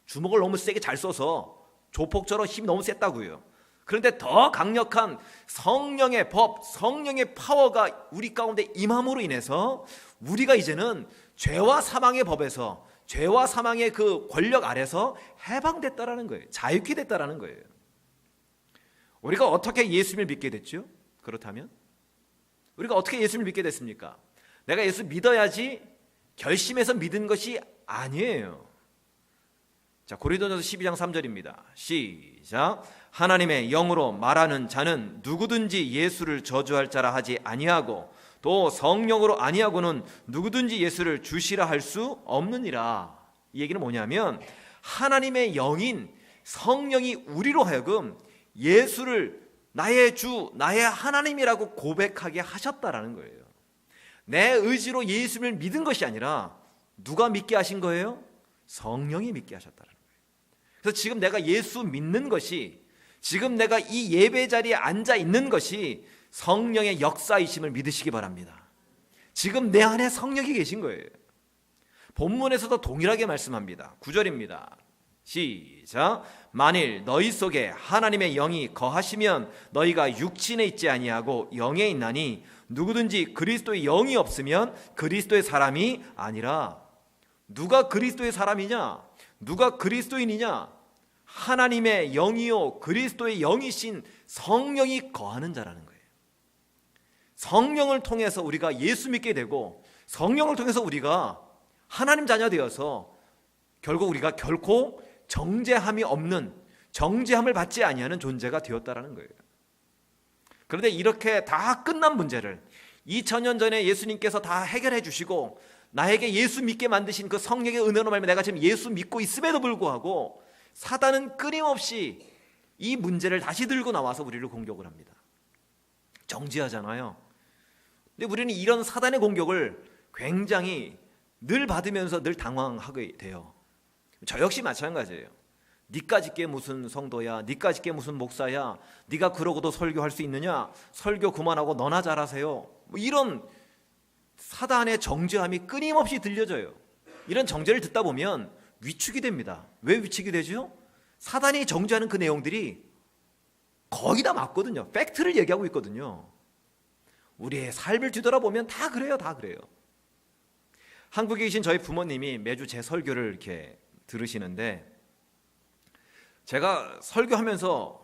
주먹을 너무 세게 잘 써서 조폭처럼 힘이 너무 셌다고요. 그런데 더 강력한 성령의 법, 성령의 파워가 우리 가운데 임함으로 인해서 우리가 이제는 죄와 사망의 법에서, 죄와 사망의 그 권력 아래서 해방됐다라는 거예요. 자유케 됐다라는 거예요. 우리가 어떻게 예수님을 믿게 됐죠? 그렇다면 우리가 어떻게 예수님을 믿게 됐습니까? 내가 예수 믿어야지 결심해서 믿은 것이 아니에요. 자, 고린도전서 12장 3절입니다. 시작. 하나님의 영으로 말하는 자는 누구든지 예수를 저주할 자라 하지 아니하고, 또 성령으로 아니하고는 누구든지 예수를 주시라 할 수 없느니라. 이 얘기는 뭐냐면, 하나님의 영인 성령이 우리로 하여금 예수를 나의 주, 나의 하나님이라고 고백하게 하셨다라는 거예요. 내 의지로 예수를 믿은 것이 아니라 누가 믿게 하신 거예요? 성령이 믿게 하셨다는 거예요. 그래서 지금 내가 예수 믿는 것이, 지금 내가 이 예배 자리에 앉아 있는 것이 성령의 역사이심을 믿으시기 바랍니다. 지금 내 안에 성령이 계신 거예요. 본문에서도 동일하게 말씀합니다. 9절입니다. 시작. 만일 너희 속에 하나님의 영이 거하시면 너희가 육신에 있지 아니하고 영에 있나니, 누구든지 그리스도의 영이 없으면 그리스도의 사람이 아니라. 누가 그리스도의 사람이냐? 누가 그리스도인이냐? 하나님의 영이요 그리스도의 영이신 성령이 거하는 자라는 거예요. 성령을 통해서 우리가 예수 믿게 되고, 성령을 통해서 우리가 하나님 자녀 되어서 결국 우리가 결코 정죄함이 없는, 정죄함을 받지 아니하는 존재가 되었다라는 거예요. 그런데 이렇게 다 끝난 문제를 2000년 전에 예수님께서 다 해결해 주시고 나에게 예수 믿게 만드신 그 성령의 은혜로 말미암아 내가 지금 예수 믿고 있음에도 불구하고 사단은 끊임없이 이 문제를 다시 들고 나와서 우리를 공격을 합니다. 정죄하잖아요. 근데 우리는 이런 사단의 공격을 굉장히 늘 받으면서 늘 당황하게 돼요. 저 역시 마찬가지예요. 니까짓게 무슨 성도야, 니까짓게 무슨 목사야, 네가 그러고도 설교할 수 있느냐, 설교 그만하고 너나 잘하세요, 뭐 이런 사단의 정죄함이 끊임없이 들려져요. 이런 정죄를 듣다 보면 위축이 됩니다. 왜 위축이 되죠? 사단이 정죄하는 그 내용들이 거의 다 맞거든요. 팩트를 얘기하고 있거든요. 우리의 삶을 뒤돌아보면 다 그래요. 다 그래요. 한국에 계신 저희 부모님이 매주 제 설교를 이렇게 들으시는데 제가 설교하면서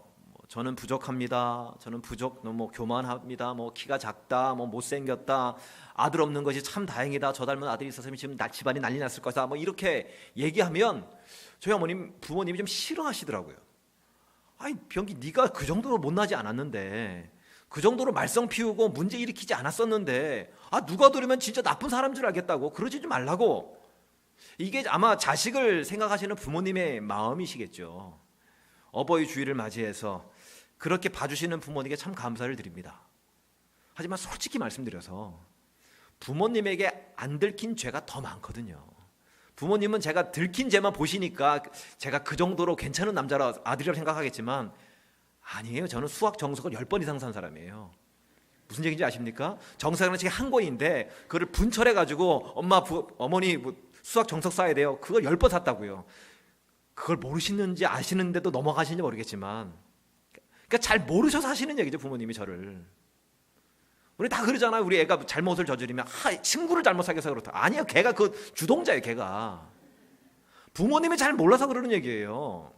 저는 부족합니다. 저는 너무 교만합니다. 키가 작다. 못생겼다. 아들 없는 것이 참 다행이다. 저 닮은 아들이 있었으면 지금 집안이 난리 났을 거다. 이렇게 얘기하면 저희 부모님이 좀 싫어하시더라고요. 아이 병기 네가 그 정도로 못나지 않았는데, 그 정도로 말썽 피우고 문제 일으키지 않았었는데, 누가 들으면 진짜 나쁜 사람인 줄 알겠다고. 그러지 좀 말라고. 이게 아마 자식을 생각하시는 부모님의 마음이시겠죠. 어버이 주일을 맞이해서 그렇게 봐주시는 부모님께 참 감사를 드립니다. 하지만 솔직히 말씀드려서 부모님에게 안 들킨 죄가 더 많거든요. 부모님은 제가 들킨 죄만 보시니까 제가 그 정도로 괜찮은 남자라 아들이라고 생각하겠지만 아니에요. 저는 수학 정석을 10번 이상 산 사람이에요. 무슨 얘기인지 아십니까? 정석이라는 책이 한 권인데 그거를 분철해가지고 어머니 수학 정석 써야 돼요. 그걸 10번 샀다고요. 그걸 모르시는지 아시는데도 넘어가시는지 모르겠지만, 그러니까 잘 모르셔서 하시는 얘기죠. 부모님이 저를. 우리 다 그러잖아요. 우리 애가 잘못을 저지르면 친구를 잘못 사귀어서 그렇다. 아니요, 걔가 그 주동자예요. 걔가. 부모님이 잘 몰라서 그러는 얘기예요.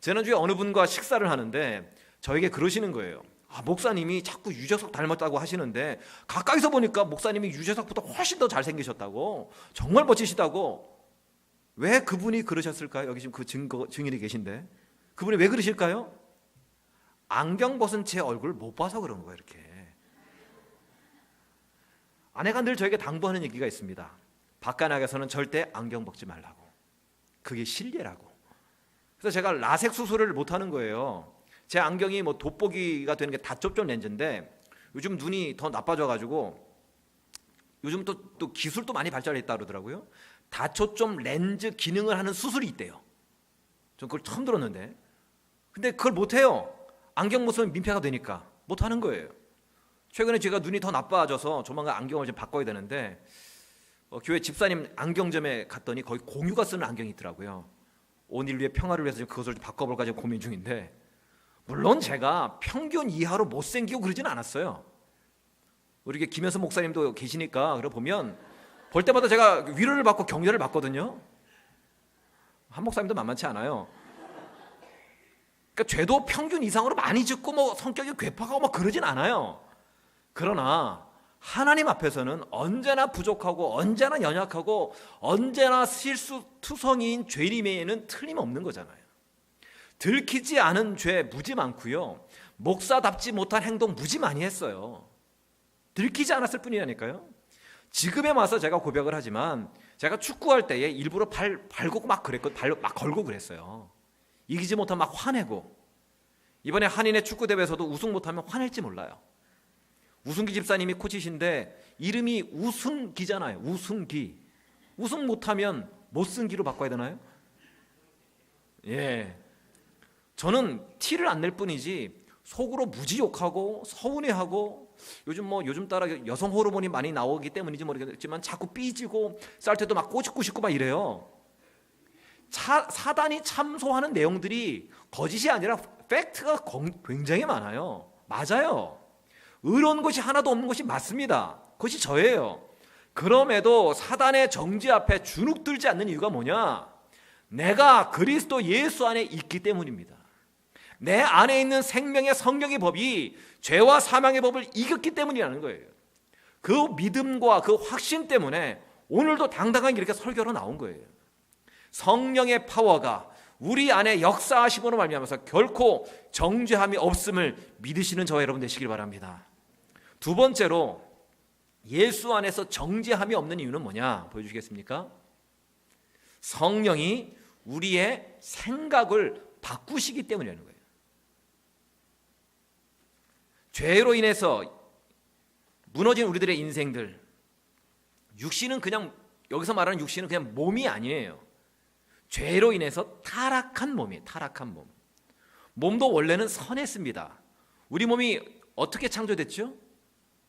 지난주에 어느 분과 식사를 하는데 저에게 그러시는 거예요. 목사님이 자꾸 유재석 닮았다고 하시는데 가까이서 보니까 목사님이 유재석보다 훨씬 더 잘생기셨다고, 정말 멋지시다고. 왜 그분이 그러셨을까요? 여기 지금 그 증인이 계신데 그분이 왜 그러실까요? 안경 벗은 제 얼굴을 못 봐서 그런 거예요. 이렇게 아내가 늘 저에게 당부하는 얘기가 있습니다. 바깥 나가서는 절대 안경 벗지 말라고. 그게 실례라고. 그래서 제가 라섹 수술을 못 하는 거예요. 제 안경이 돋보기가 되는 게 다초점 렌즈인데 요즘 눈이 더 나빠져가지고 요즘 또 기술도 많이 발달했다 그러더라고요. 다초점 렌즈 기능을 하는 수술이 있대요. 전 그걸 처음 들었는데, 근데 그걸 못해요. 안경 못 쓰면 민폐가 되니까 못하는 거예요. 최근에 제가 눈이 더 나빠져서 조만간 안경을 좀 바꿔야 되는데 교회 집사님 안경점에 갔더니 거기 공유가 쓰는 안경이 있더라고요. 온 인류의 평화를 위해서 지금 그것을 바꿔볼까 지금 고민 중인데, 물론 제가 평균 이하로 못생기고 그러진 않았어요. 우리 김현수 목사님도 계시니까 그래 보면 볼 때마다 제가 위로를 받고 격려를 받거든요. 한 목사님도 만만치 않아요. 그러니까 죄도 평균 이상으로 많이 짓고 성격이 괴팍하고 그러진 않아요. 그러나 하나님 앞에서는 언제나 부족하고 언제나 연약하고 언제나 실수투성이인 죄인임에는 틀림없는 거잖아요. 들키지 않은 죄 무지 많고요. 목사답지 못한 행동 무지 많이 했어요. 들키지 않았을 뿐이라니까요. 지금에 와서 제가 고백을 하지만 제가 축구할 때에 일부러 발고 막 걸고 그랬어요. 이기지 못하면 막 화내고, 이번에 한인의 축구 대회에서도 우승 못하면 화낼지 몰라요. 우승기 집사님이 코치신데 이름이 우승기잖아요. 우승기. 우승 못하면 못승기로 바꿔야 되나요? 예. 저는 티를 안 낼 뿐이지 속으로 무지 욕하고 서운해하고, 요즘 따라 여성 호르몬이 많이 나오기 때문인지 모르겠지만 자꾸 삐지고 쌀 때도 막 꼬집고 싶고 막 이래요. 사단이 참소하는 내용들이 거짓이 아니라 팩트가 굉장히 많아요. 맞아요. 의로운 것이 하나도 없는 것이 맞습니다. 그것이 저예요. 그럼에도 사단의 정죄 앞에 주눅들지 않는 이유가 뭐냐? 내가 그리스도 예수 안에 있기 때문입니다. 내 안에 있는 생명의 성령의 법이 죄와 사망의 법을 이겼기 때문이라는 거예요. 그 믿음과 그 확신 때문에 오늘도 당당하게 이렇게 설교로 나온 거예요. 성령의 파워가 우리 안에 역사하심으로 말미암아서 결코 정죄함이 없음을 믿으시는 저와 여러분 되시길 바랍니다. 두 번째로 예수 안에서 정죄함이 없는 이유는 뭐냐 보여주시겠습니까? 성령이 우리의 생각을 바꾸시기 때문이라는 거예요. 죄로 인해서 무너진 우리들의 인생들, 육신은 그냥, 여기서 말하는 육신은 그냥 몸이 아니에요. 죄로 인해서 타락한 몸이에요. 타락한 몸. 몸도 원래는 선했습니다. 우리 몸이 어떻게 창조됐죠?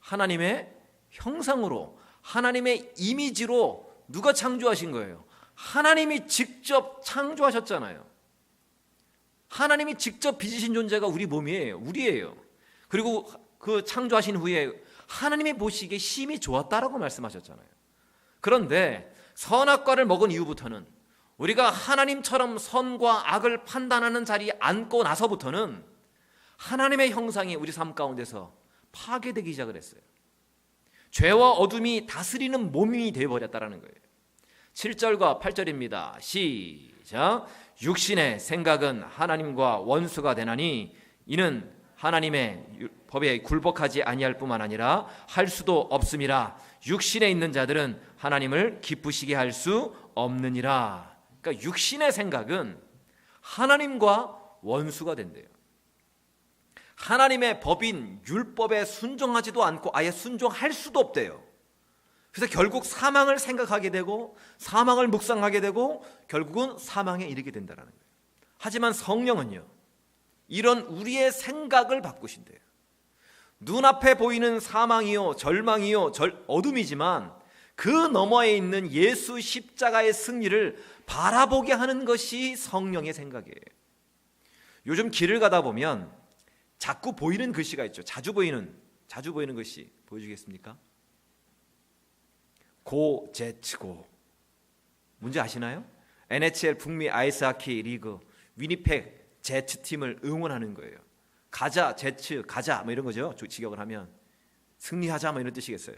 하나님의 형상으로, 하나님의 이미지로 누가 창조하신 거예요? 하나님이 직접 창조하셨잖아요. 하나님이 직접 빚으신 존재가 우리 몸이에요. 우리예요. 그리고 그 창조하신 후에 하나님이 보시기에 심히 좋았다라고 말씀하셨잖아요. 그런데 선악과를 먹은 이후부터는, 우리가 하나님처럼 선과 악을 판단하는 자리에 앉고 나서부터는 하나님의 형상이 우리 삶 가운데서 파괴되기 시작을 했어요. 죄와 어둠이 다스리는 몸이 되어버렸다는 거예요. 7절과 8절입니다. 시작. 육신의 생각은 하나님과 원수가 되나니 이는 하나님의 법에 굴복하지 아니할 뿐만 아니라 할 수도 없음이라. 육신에 있는 자들은 하나님을 기쁘시게 할 수 없느니라. 그러니까 육신의 생각은 하나님과 원수가 된대요. 하나님의 법인 율법에 순종하지도 않고 아예 순종할 수도 없대요. 그래서 결국 사망을 생각하게 되고 사망을 묵상하게 되고 결국은 사망에 이르게 된다는 거예요. 하지만 성령은요, 이런 우리의 생각을 바꾸신대요. 눈앞에 보이는 사망이요 절망이요 어둠이지만 그 너머에 있는 예수 십자가의 승리를 바라보게 하는 것이 성령의 생각이에요. 요즘 길을 가다 보면 자꾸 보이는 글씨가 있죠. 자주 보이는 글씨 보여주겠습니까? 고제츠고. 뭔지 아시나요? NHL 북미 아이스하키 리그 위니펙 제츠팀을 응원하는 거예요. 가자 제츠 가자 뭐 이런 거죠. 직역을 하면 승리하자 뭐 이런 뜻이겠어요.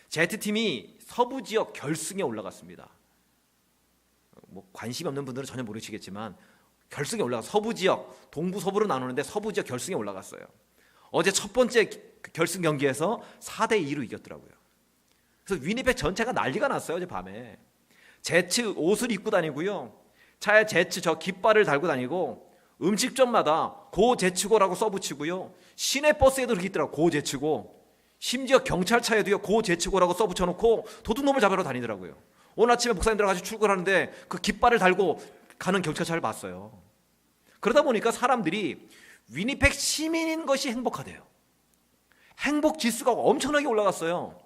제트팀이 서부 지역 결승에 올라갔습니다. 뭐 관심이 없는 분들은 전혀 모르시겠지만 결승에 올라가, 서부 지역 동부 서부로 나누는데 서부 지역 결승에 올라갔어요. 어제 첫 번째 결승 경기에서 4대2로 이겼더라고요. 그래서 위니펙 전체가 난리가 났어요. 어제 밤에 제츠 옷을 입고 다니고요, 차에 제츠 저 깃발을 달고 다니고, 음식점마다 고 제츠고라고 써붙이고요, 시내버스에도 그렇게 있더라고요. 고 제츠고. 심지어 경찰차에도요 고 제츠고라고 써붙여놓고 도둑놈을 잡으러 다니더라고요. 오늘 아침에 목사님들 같이 출근하는데 그 깃발을 달고 가는 경찰차를 봤어요. 그러다 보니까 사람들이 위니펙 시민인 것이 행복하대요. 행복 지수가 엄청나게 올라갔어요.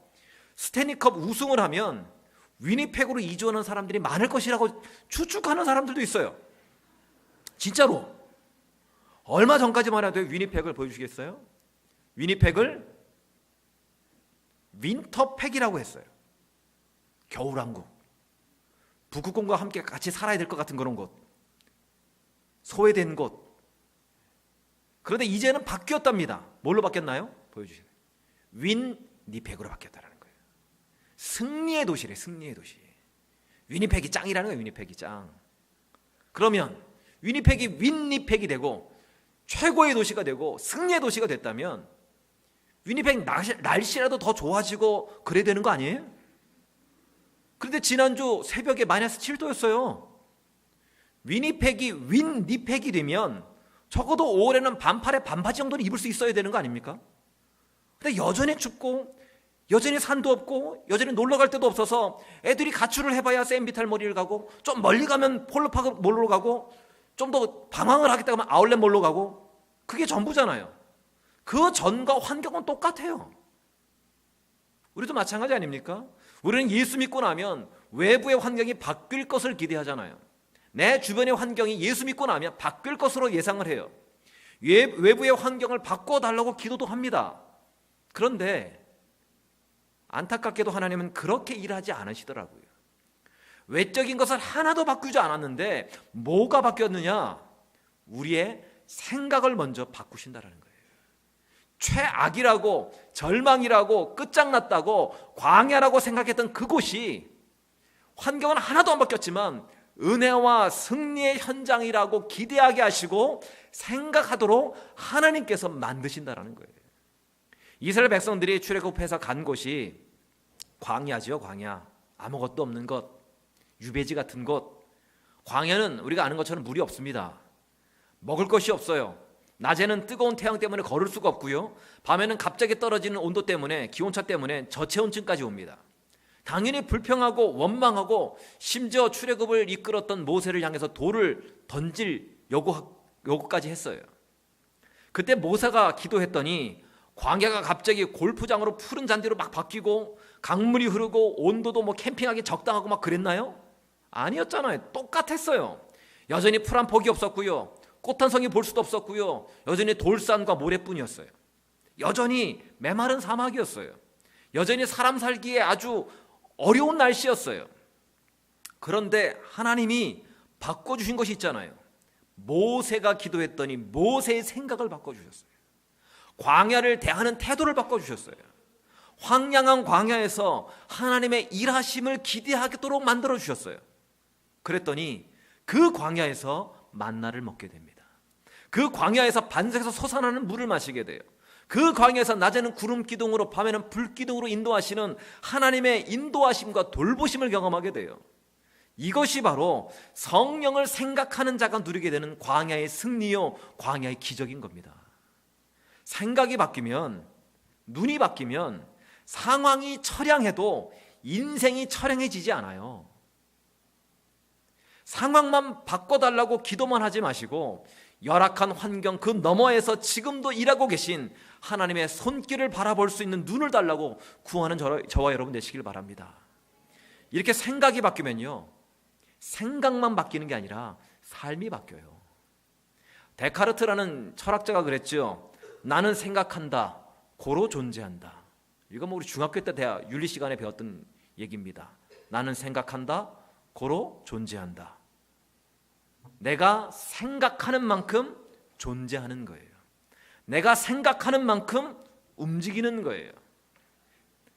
스탠리컵 우승을 하면 위니펙으로 이주하는 사람들이 많을 것이라고 추측하는 사람들도 있어요. 진짜로. 얼마 전까지만 해도 위니펙을 보여주시겠어요? 위니펙을 윈터팩이라고 했어요. 겨울왕국. 북극곰과 함께 같이 살아야 될 것 같은 그런 곳, 소외된 곳. 그런데 이제는 바뀌었답니다. 뭘로 바뀌었나요? 보여주세요. 윈니펙으로 바뀌었다는 거예요. 승리의 도시래. 승리의 도시. 위니펙이 짱이라는 거예요. 위니펙이 짱. 그러면 위니펙이 윈니펙이 되고 최고의 도시가 되고 승리의 도시가 됐다면 위니펙 날씨라도 더 좋아지고 그래야 되는 거 아니에요? 그런데 지난주 새벽에 마이너스 7도였어요. 위니펙이 윈니펙이 되면 적어도 5월에는 반팔에 반바지 정도는 입을 수 있어야 되는 거 아닙니까? 근데 여전히 춥고 여전히 산도 없고 여전히 놀러 갈 데도 없어서 애들이 가출을 해봐야 샌비탈 몰을 가고, 좀 멀리 가면 폴로파크 몰로 가고, 좀 더 방황을 하겠다 하면 아울렛 몰로 가고, 그게 전부잖아요. 그 전과 환경은 똑같아요. 우리도 마찬가지 아닙니까? 우리는 예수 믿고 나면 외부의 환경이 바뀔 것을 기대하잖아요. 내 주변의 환경이 예수 믿고 나면 바뀔 것으로 예상을 해요. 외부의 환경을 바꿔달라고 기도도 합니다. 그런데 안타깝게도 하나님은 그렇게 일하지 않으시더라고요. 외적인 것을 하나도 바꾸지 않았는데 뭐가 바뀌었느냐? 우리의 생각을 먼저 바꾸신다라는 거예요. 최악이라고, 절망이라고, 끝장났다고, 광야라고 생각했던 그곳이 환경은 하나도 안 바뀌었지만 은혜와 승리의 현장이라고 기대하게 하시고 생각하도록 하나님께서 만드신다라는 거예요. 이스라엘 백성들이 출애굽해서 간 곳이 광야지요. 광야. 아무것도 없는 곳, 유배지 같은 곳. 광야는 우리가 아는 것처럼 물이 없습니다. 먹을 것이 없어요. 낮에는 뜨거운 태양 때문에 걸을 수가 없고요. 밤에는 갑자기 떨어지는 온도 때문에, 기온차 때문에 저체온증까지 옵니다. 당연히 불평하고 원망하고 심지어 출애굽을 이끌었던 모세를 향해서 돌을 던질 요구까지 했어요. 그때 모세가 기도했더니 광야가 갑자기 골프장으로 푸른 잔디로 막 바뀌고 강물이 흐르고 온도도 뭐 캠핑하기 적당하고 막 그랬나요? 아니었잖아요. 똑같았어요. 여전히 풀 한 폭이 없었고요. 꽃 한 성이 볼 수도 없었고요. 여전히 돌산과 모래뿐이었어요. 여전히 메마른 사막이었어요. 여전히 사람 살기에 아주 어려운 날씨였어요. 그런데 하나님이 바꿔주신 것이 있잖아요. 모세가 기도했더니 모세의 생각을 바꿔주셨어요. 광야를 대하는 태도를 바꿔주셨어요. 황량한 광야에서 하나님의 일하심을 기대하도록 만들어주셨어요. 그랬더니 그 광야에서 만나를 먹게 됩니다. 그 광야에서 반석에서 솟아나는 물을 마시게 돼요. 그 광야에서 낮에는 구름 기둥으로 밤에는 불 기둥으로 인도하시는 하나님의 인도하심과 돌보심을 경험하게 돼요. 이것이 바로 성령을 생각하는 자가 누리게 되는 광야의 승리요, 광야의 기적인 겁니다. 생각이 바뀌면, 눈이 바뀌면 상황이 처량해도 인생이 처량해지지 않아요. 상황만 바꿔달라고 기도만 하지 마시고 열악한 환경 그 너머에서 지금도 일하고 계신 하나님의 손길을 바라볼 수 있는 눈을 달라고 구하는 저와 여러분 되시길 바랍니다. 이렇게 생각이 바뀌면요, 생각만 바뀌는 게 아니라 삶이 바뀌어요. 데카르트라는 철학자가 그랬죠. 나는 생각한다, 고로 존재한다. 이거 뭐 우리 중학교 때 대학 윤리 시간에 배웠던 얘기입니다. 나는 생각한다, 고로 존재한다. 내가 생각하는 만큼 존재하는 거예요. 내가 생각하는 만큼 움직이는 거예요.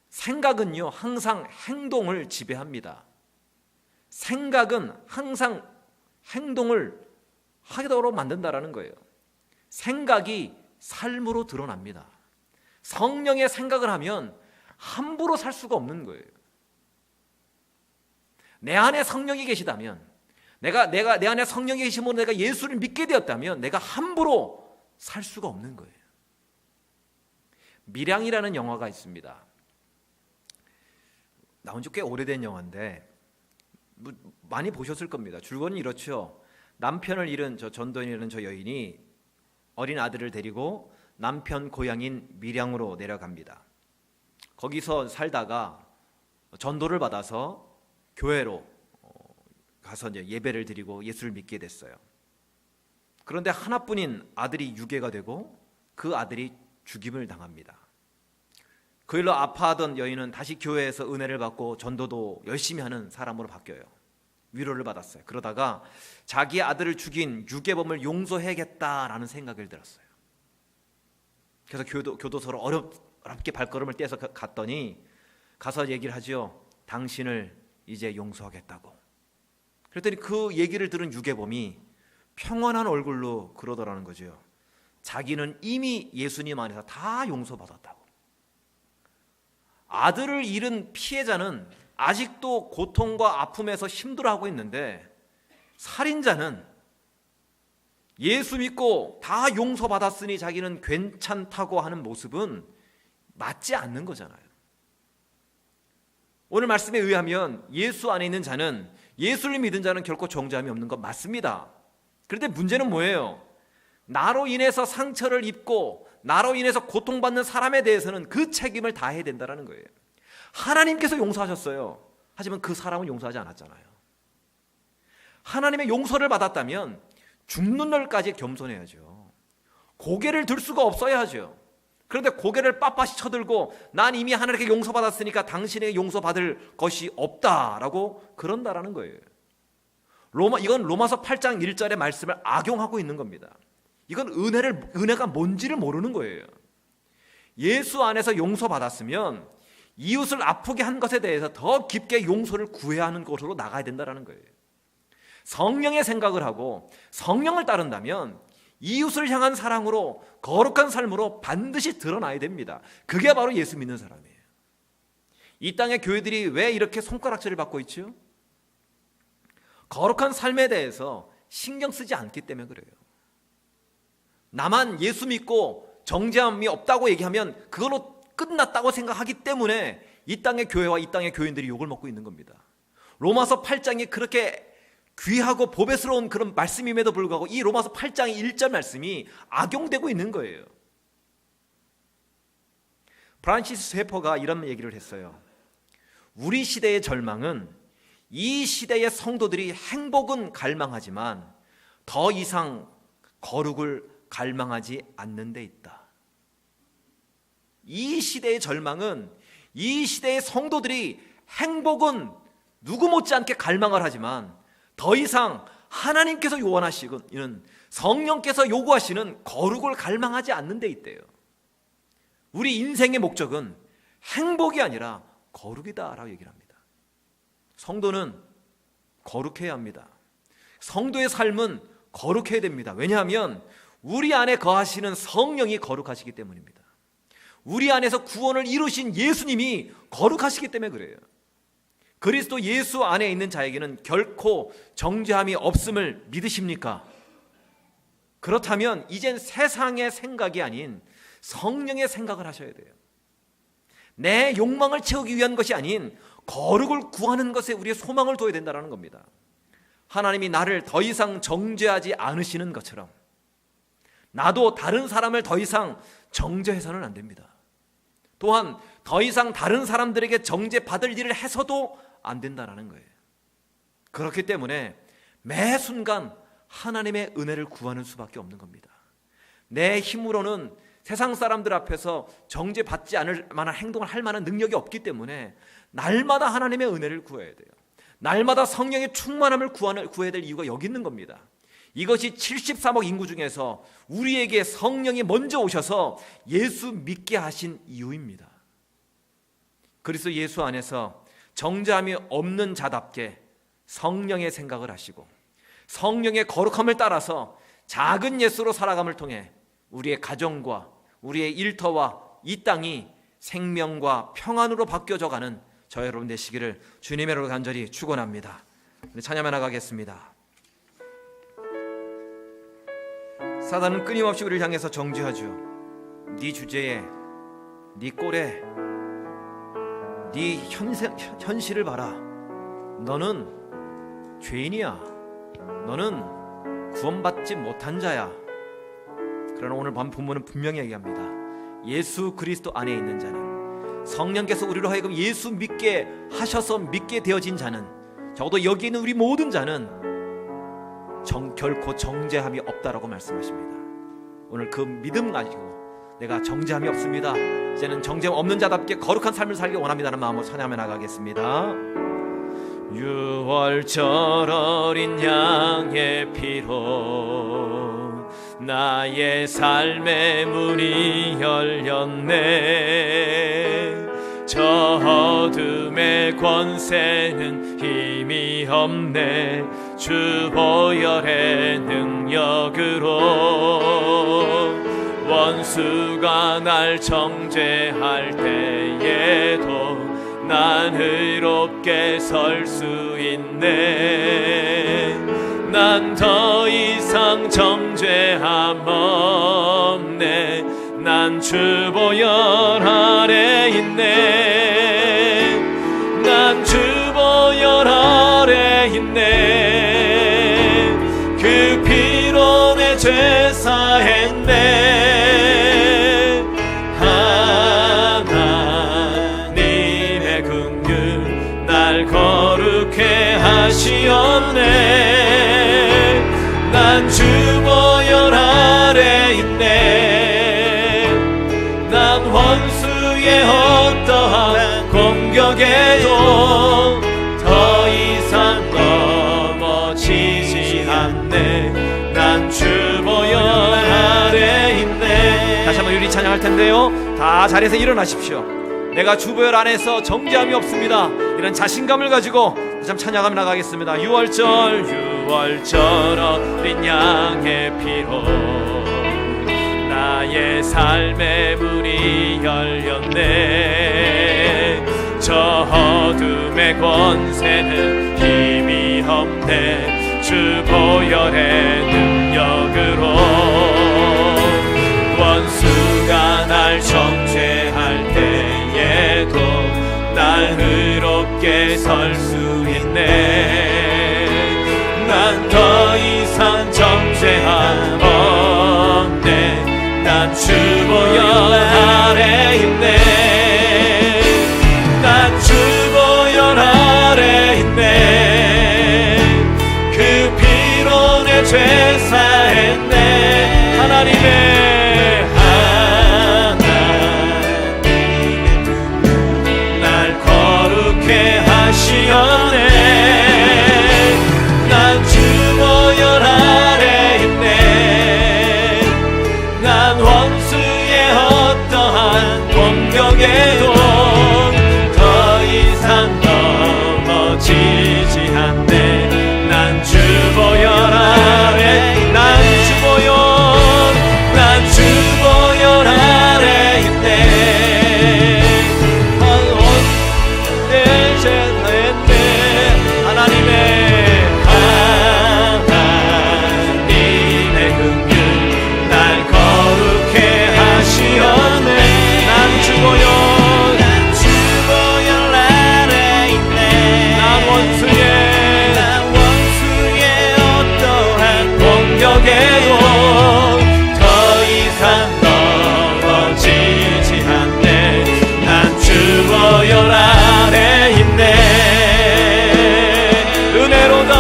생각은요, 항상 행동을 지배합니다. 생각은 항상 행동을 하도록 만든다라는 거예요. 생각이 삶으로 드러납니다. 성령의 생각을 하면 함부로 살 수가 없는 거예요. 내 안에 성령이 계시다면, 내가 내 안에 성령이 계심으로 내가 예수를 믿게 되었다면 내가 함부로 살 수가 없는 거예요. 밀양이라는 영화가 있습니다. 나온 지 꽤 오래된 영화인데 많이 보셨을 겁니다. 줄거리는 이렇죠. 남편을 잃은 저 전도인이라는 저 여인이 어린 아들을 데리고 남편 고향인 밀양으로 내려갑니다. 거기서 살다가 전도를 받아서 교회로 가서 이제 예배를 드리고 예수를 믿게 됐어요. 그런데 하나뿐인 아들이 유괴가 되고 그 아들이 죽임을 당합니다. 그 일로 아파하던 여인은 다시 교회에서 은혜를 받고 전도도 열심히 하는 사람으로 바뀌어요. 위로를 받았어요. 그러다가 자기 아들을 죽인 유괴범을 용서해야겠다라는 생각을 들었어요. 그래서 교도소로 어렵게 발걸음을 떼서 갔더니 가서 얘기를 하죠. 당신을 이제 용서하겠다고. 그랬더니 그 얘기를 들은 유괴범이 평안한 얼굴로 그러더라는 거죠. 자기는 이미 예수님 안에서 다 용서받았다고. 아들을 잃은 피해자는 아직도 고통과 아픔에서 힘들어하고 있는데 살인자는 예수 믿고 다 용서받았으니 자기는 괜찮다고 하는 모습은 맞지 않는 거잖아요. 오늘 말씀에 의하면 예수 안에 있는 자는, 예수를 믿은 자는 결코 정죄함이 없는 것 맞습니다. 그런데 문제는 뭐예요? 나로 인해서 상처를 입고 나로 인해서 고통받는 사람에 대해서는 그 책임을 다해야 된다는 거예요. 하나님께서 용서하셨어요. 하지만 그 사람은 용서하지 않았잖아요. 하나님의 용서를 받았다면 죽는 날까지 겸손해야죠. 고개를 들 수가 없어야죠. 그런데 고개를 빳빳이 쳐들고 난 이미 하나님께 용서받았으니까 당신에게 용서받을 것이 없다라고 그런다라는 거예요. 이건 로마서 8장 1절의 말씀을 악용하고 있는 겁니다. 이건 은혜가 뭔지를 모르는 거예요. 예수 안에서 용서받았으면 이웃을 아프게 한 것에 대해서 더 깊게 용서를 구해야 하는 곳으로 나가야 된다는 거예요. 성령의 생각을 하고 성령을 따른다면 이웃을 향한 사랑으로 거룩한 삶으로 반드시 드러나야 됩니다. 그게 바로 예수 믿는 사람이에요. 이 땅의 교회들이 왜 이렇게 손가락질을 받고 있죠? 거룩한 삶에 대해서 신경 쓰지 않기 때문에 그래요. 나만 예수 믿고 정죄함이 없다고 얘기하면 그걸로 끝났다고 생각하기 때문에 이 땅의 교회와 이 땅의 교인들이 욕을 먹고 있는 겁니다. 로마서 8장이 그렇게 귀하고 보배스러운 그런 말씀임에도 불구하고 이 로마서 8장의 1절 말씀이 악용되고 있는 거예요. 프란시스 쉐퍼가 이런 얘기를 했어요. 우리 시대의 절망은 이 시대의 성도들이 행복은 갈망하지만 더 이상 거룩을 갈망하지 않는 데 있다. 이 시대의 절망은 이 시대의 성도들이 행복은 누구 못지않게 갈망을 하지만 더 이상 하나님께서 요원하시는 성령께서 요구하시는 거룩을 갈망하지 않는 데 있대요. 우리 인생의 목적은 행복이 아니라 거룩이다라고 얘기를 합니다. 성도는 거룩해야 합니다. 성도의 삶은 거룩해야 됩니다. 왜냐하면 우리 안에 거하시는 성령이 거룩하시기 때문입니다. 우리 안에서 구원을 이루신 예수님이 거룩하시기 때문에 그래요. 그리스도 예수 안에 있는 자에게는 결코 정죄함이 없음을 믿으십니까? 그렇다면 이젠 세상의 생각이 아닌 성령의 생각을 하셔야 돼요. 내 욕망을 채우기 위한 것이 아닌 거룩을 구하는 것에 우리의 소망을 둬야 된다는 겁니다. 하나님이 나를 더 이상 정죄하지 않으시는 것처럼 나도 다른 사람을 더 이상 정죄해서는 안 됩니다. 또한 더 이상 다른 사람들에게 정죄받을 일을 해서도 안 된다는 거예요. 그렇기 때문에 매 순간 하나님의 은혜를 구하는 수밖에 없는 겁니다. 내 힘으로는 세상 사람들 앞에서 정죄받지 않을 만한 행동을 할 만한 능력이 없기 때문에 날마다 하나님의 은혜를 구해야 돼요. 날마다 성령의 충만함을 구해야 될 이유가 여기 있는 겁니다. 이것이 73억 인구 중에서 우리에게 성령이 먼저 오셔서 예수 믿게 하신 이유입니다. 그리스도 예수 안에서 정죄함이 없는 자답게 성령의 생각을 하시고 성령의 거룩함을 따라서 작은 예수로 살아감을 통해 우리의 가정과 우리의 일터와 이 땅이 생명과 평안으로 바뀌어져가는 저 여러분 되시기를 주님의 이름으로 간절히 축원합니다. 찬양해 나가겠습니다. 사단은 끊임없이 우리를 향해서 정죄하죠. 네 주제에, 네 꼴에, 네 현실을 봐라. 너는 죄인이야. 너는 구원받지 못한 자야. 그러나 오늘 본문은 분명히 얘기합니다. 예수 그리스도 안에 있는 자는, 성령께서 우리로 하여금 예수 믿게 하셔서 믿게 되어진 자는, 적어도 여기 있는 우리 모든 자는 결코 정죄함이 없다라고 말씀하십니다. 오늘 그 믿음 가지고 내가 정죄함이 없습니다, 이제는 정죄함 없는 자답게 거룩한 삶을 살기 원합니다는 마음으로 찬양하며 나가겠습니다. 6월절 어린 양의 피로 나의 삶의 문이 열렸네. 저 어둠의 권세는 힘이 없네. 주 보혈의 능력으로 원수가 날 정죄할 때에도 난 의롭게 설 수 있네. 난 더 이상 정죄함 없네. 난 주 보혈 아래 있네. 난 주 보혈 아래 있네. 그 피로 내 죄 사했네. 하나님의 긍휼 날 거룩해 하시었네. 난 주 보혈 아래 있네. 난 원수의 어떠한 공격에도 더 이상 넘어지지 않네. 난 주 보혈 아래 있네. 다시 한번 우리 찬양할 텐데요, 다 자리에서 일어나십시오. 내가 주 보혈 안에서 정죄함이 없습니다, 이런 자신감을 가지고 참 찬양하며 나가겠습니다. 6월절 6월절 어린 양의 피로 나의 삶의 문이 열렸네. 저 어둠의 권세는 힘이 없네. 주 보혈의 능력으로 원수가 날 정죄할 때에도 날 의롭게 설 수 있네. 난 더 이상 정죄함 없네. 난 주 보혈 아래 있네. 난 주 보혈 아래 있네. 그 피로 내 죄 사했네. 하나님의 날 거룩해 하시었네. 난 주 보혈 아래 있네. 난 원수의 어떠한 공격에도 더 이상 넘어지지 않네. 난 주 보혈 아래, 난 주 보혈, 난 주 보혈 아래 있네. 내 죄 다했네. 하나님의 긍휼 날 거룩해 하시었네. 난 주 보혈, 난 주 보혈 아래 있네. 난 원수의 어떠한 공격에도 더 이상 넘어지지 않네. 난 주 보혈 아래 있네. 은혜로다,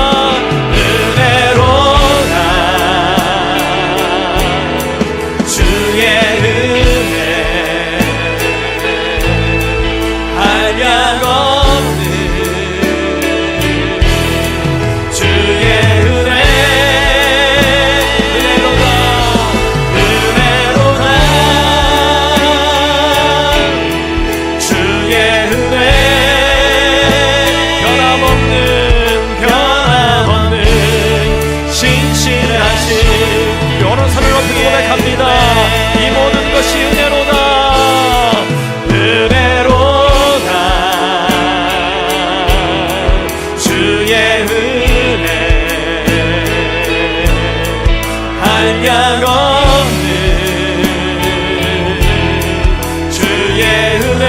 은혜로다. 주의 은혜 한량없는 주의 은혜. 은혜로다, 은혜로다. 주의 은혜 변함없는 신실하신 여러 산을 높이 고백합니다. 이 모든 것이 은혜로다, 은혜로다. 주의 은혜 한량없는 주의 은혜.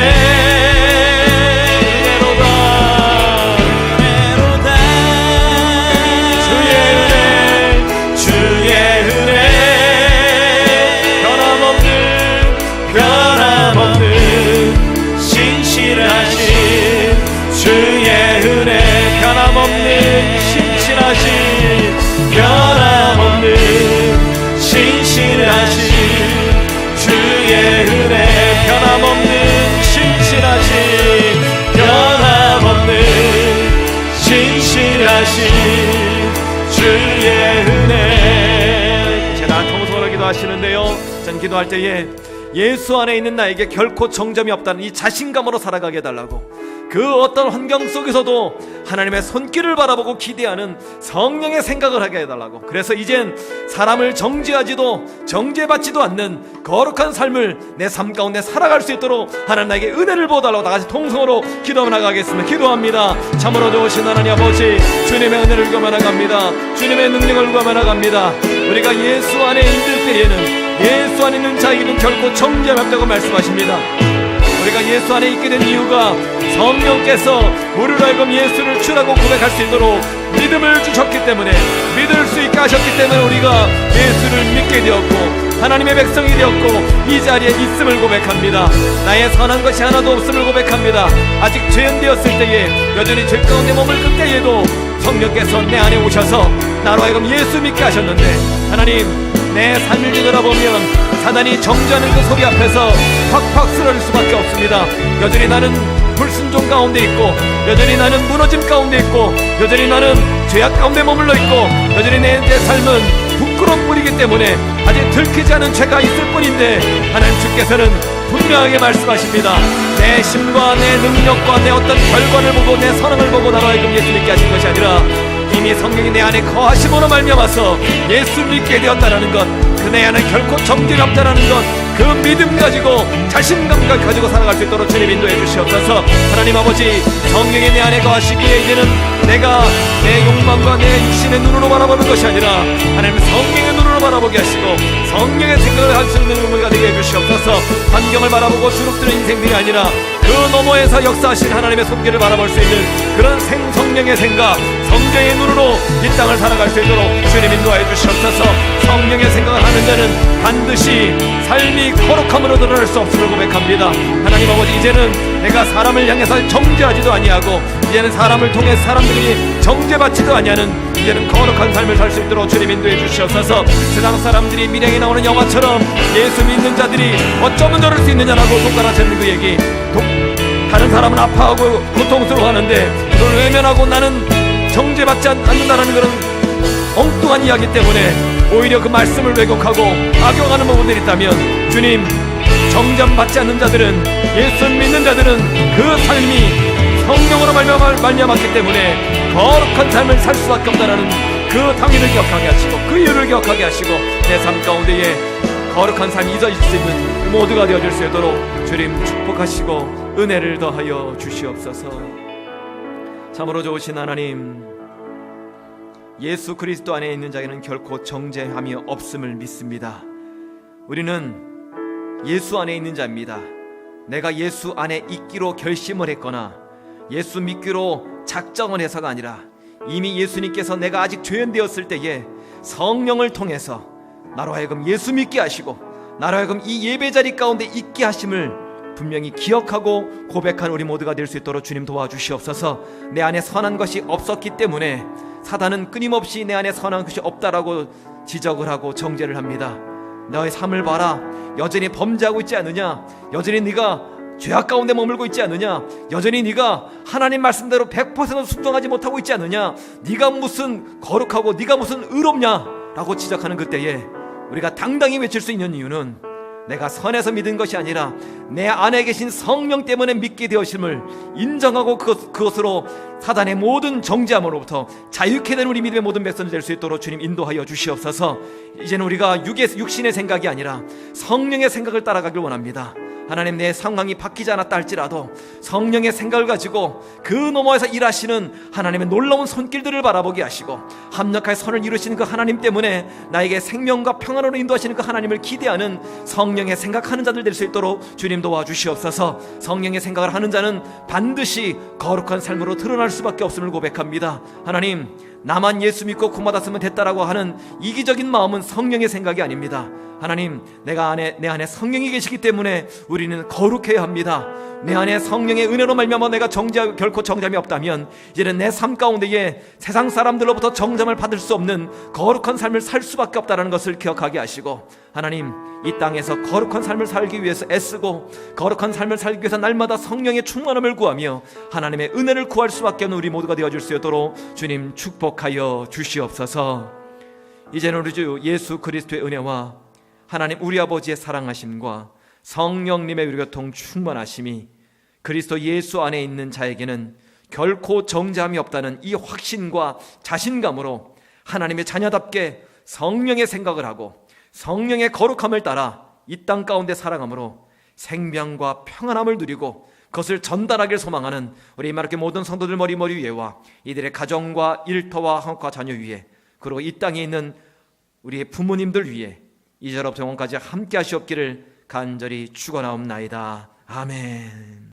은혜로다, 은혜로다. 주의 은혜, 주의 은혜 변함없는 신실하신 주의 은혜. 변함없는 신실하신, 변함없는 신실하신 주의 은혜. 변함없는 신실하신, 변함없는 신실하신 주의 은혜. 제가 통성으로 기도하시는데요, 전 기도할 때에 예수 안에 있는 나에게 결코 정점이 없다는 이 자신감으로 살아가게 해달라고, 그 어떤 환경 속에서도 하나님의 손길을 바라보고 기대하는 성령의 생각을 하게 해달라고. 그래서 이젠 사람을 정죄하지도 정죄받지도 않는 거룩한 삶을 내 삶 가운데 살아갈 수 있도록 하나님 나에게 은혜를 부어달라고 다같이 통성으로 기도 나가겠습니다. 기도합니다. 참으로 좋으신 하나님 아버지, 주님의 은혜를 구하며 나갑니다. 주님의 능력을 구하며 나갑니다. 우리가 예수 안에 있을 때에는 예수 안에 있는 자에게는 결코 정죄함이 없다고 말씀하십니다. 우리가 예수 안에 있게 된 이유가 성령께서 우리로 하여금 예수를 주라고 고백할 수 있도록 믿음을 주셨기 때문에, 믿을 수 있게 하셨기 때문에 우리가 예수를 믿게 되었고 하나님의 백성이 되었고 이 자리에 있음을 고백합니다. 나의 선한 것이 하나도 없음을 고백합니다. 아직 죄인되었을 때에, 여전히 죄 가운데 머물을 때에도 성령께서 내 안에 오셔서 나로 하여금 예수 믿게 하셨는데, 하나님 내 삶을 뒤돌아보면 사단이 정죄하는 그 소리 앞에서 팍팍 쓰러질 수밖에 없습니다. 여전히 나는 불순종 가운데 있고, 여전히 나는 무너짐 가운데 있고, 여전히 나는 죄악 가운데 머물러 있고, 여전히 내 삶은 부끄러운 뿐이기 때문에 아직 들키지 않은 죄가 있을 뿐인데, 하나님 주께서는 분명하게 말씀하십니다. 내 힘과 내 능력과 내 어떤 결과를 보고 내 선함을 보고 나로 하여금 예수 믿게 하신 것이 아니라 이미 성령이 내 안에 거하심으로 말미암아서 예수 믿게 되었다라는 것, 그 내 안에 결코 정죄가 없다라는 것, 그 믿음 가지고 자신감을 가지고 살아갈 수 있도록 주님 인도해 주시옵소서. 하나님 아버지, 성령이 내 안에 거하시기에 이제는 내가 내 욕망과 내 육신의 눈으로 바라보는 것이 아니라 하나님 성령의 눈으로 바라보게 하시고 성령의 생각을 할 수 있는 의무가 되게 해주시옵소서. 환경을 바라보고 주눅드는 인생들이 아니라 그 너머에서 역사하신 하나님의 손길을 바라볼 수 있는 그런 성령의 생각, 성령의 눈으로 이 땅을 살아갈 수 있도록 주님 인도하여 주시옵소서. 성령의 생각을 하는 자는 반드시 삶이 거룩함으로 드러날 수 없음을 고백합니다. 하나님 아버지, 이제는 내가 사람을 향해서 정죄하지도 아니하고 이제는 사람을 통해 사람들이 정죄받지도 아니하는 이제는 거룩한 삶을 살 수 있도록 주님 인도해 주시옵소서. 세상 사람들이 밀양에 나오는 영화처럼 예수 믿는 자들이 어쩌면 저럴 수 있느냐라고 손가락질하는 그 얘기, 다른 사람은 아파하고 고통스러워하는데 그걸 외면하고 나는 정죄받지 않는다는 그런 엉뚱한 이야기 때문에 오히려 그 말씀을 왜곡하고 악용하는 부분들이 있다면, 주님, 정죄받지 않는 자들은, 예수 믿는 자들은 그 삶이 성령으로 말미암았기 때문에 거룩한 삶을 살 수밖에 없다는 그 당연을 기억하게 하시고 그 이유를 기억하게 하시고 내 삶 가운데에 거룩한 삶이 있어질 수 있는 모두가 되어줄 수 있도록 주님 축복하시고 은혜를 더하여 주시옵소서. 참으로 좋으신 하나님, 예수 그리스도 안에 있는 자에는 결코 정죄함이 없음을 믿습니다. 우리는 예수 안에 있는 자입니다. 내가 예수 안에 있기로 결심을 했거나 예수 믿기로 작정을 해서가 아니라 이미 예수님께서 내가 아직 죄인되었을 때에 성령을 통해서 나로 하여금 예수 믿게 하시고 나로 하여금 이 예배 자리 가운데 있게 하심을 분명히 기억하고 고백한 우리 모두가 될 수 있도록 주님 도와주시옵소서. 내 안에 선한 것이 없었기 때문에 사단은 끊임없이 내 안에 선한 것이 없다라고 지적을 하고 정죄를 합니다. 너의 삶을 봐라, 여전히 범죄하고 있지 않느냐, 여전히 네가 죄악 가운데 머물고 있지 않느냐, 여전히 네가 하나님 말씀대로 100% 순종하지 못하고 있지 않느냐, 네가 무슨 거룩하고 네가 무슨 의롭냐 라고 지적하는 그때에 우리가 당당히 외칠 수 있는 이유는 내가 선해서 믿은 것이 아니라 내 안에 계신 성령 때문에 믿게 되었음을 인정하고 그것으로 사단의 모든 정죄함으로부터 자유케 된 우리 믿음의 모든 백성이 될 수 있도록 주님 인도하여 주시옵소서. 이제는 우리가 육신의 생각이 아니라 성령의 생각을 따라가길 원합니다. 하나님, 내 상황이 바뀌지 않았다 할지라도 성령의 생각을 가지고 그 너머에서 일하시는 하나님의 놀라운 손길들을 바라보게 하시고 합력하여 선을 이루시는 그 하나님 때문에 나에게 생명과 평안으로 인도하시는 그 하나님을 기대하는 성령의 생각하는 자들 될 수 있도록 주님 도와주시옵소서. 성령의 생각을 하는 자는 반드시 거룩한 삶으로 드러날 수밖에 없음을 고백합니다. 하나님, 나만 예수 믿고 구원받았으면 됐다라고 하는 이기적인 마음은 성령의 생각이 아닙니다. 하나님, 내 안에 성령이 계시기 때문에 우리는 거룩해야 합니다. 내 안에 성령의 은혜로 말미암아 내가 결코 정죄함이 없다면 이제는 내 삶 가운데에 세상 사람들로부터 정죄함을 받을 수 없는 거룩한 삶을 살 수밖에 없다는 것을 기억하게 하시고, 하나님, 이 땅에서 거룩한 삶을 살기 위해서 애쓰고 거룩한 삶을 살기 위해서 날마다 성령의 충만함을 구하며 하나님의 은혜를 구할 수밖에 없는 우리 모두가 되어줄 수 있도록 주님 축복하여 주시옵소서. 이제는 우리 주 예수 그리스도의 은혜와 하나님 우리 아버지의 사랑하심과 성령님의 위로교통 충만하심이 그리스도 예수 안에 있는 자에게는 결코 정죄함이 없다는 이 확신과 자신감으로 하나님의 자녀답게 성령의 생각을 하고 성령의 거룩함을 따라 이 땅 가운데 살아감으로 생명과 평안함을 누리고 그것을 전달하길 소망하는 우리 이마르게 모든 성도들 머리 위에와 이들의 가정과 일터와 한국과 자녀 위에, 그리고 이 땅에 있는 우리의 부모님들 위에 이제로부터 영원까지 함께 하시옵기를 간절히 축원하옵나이다. 아멘.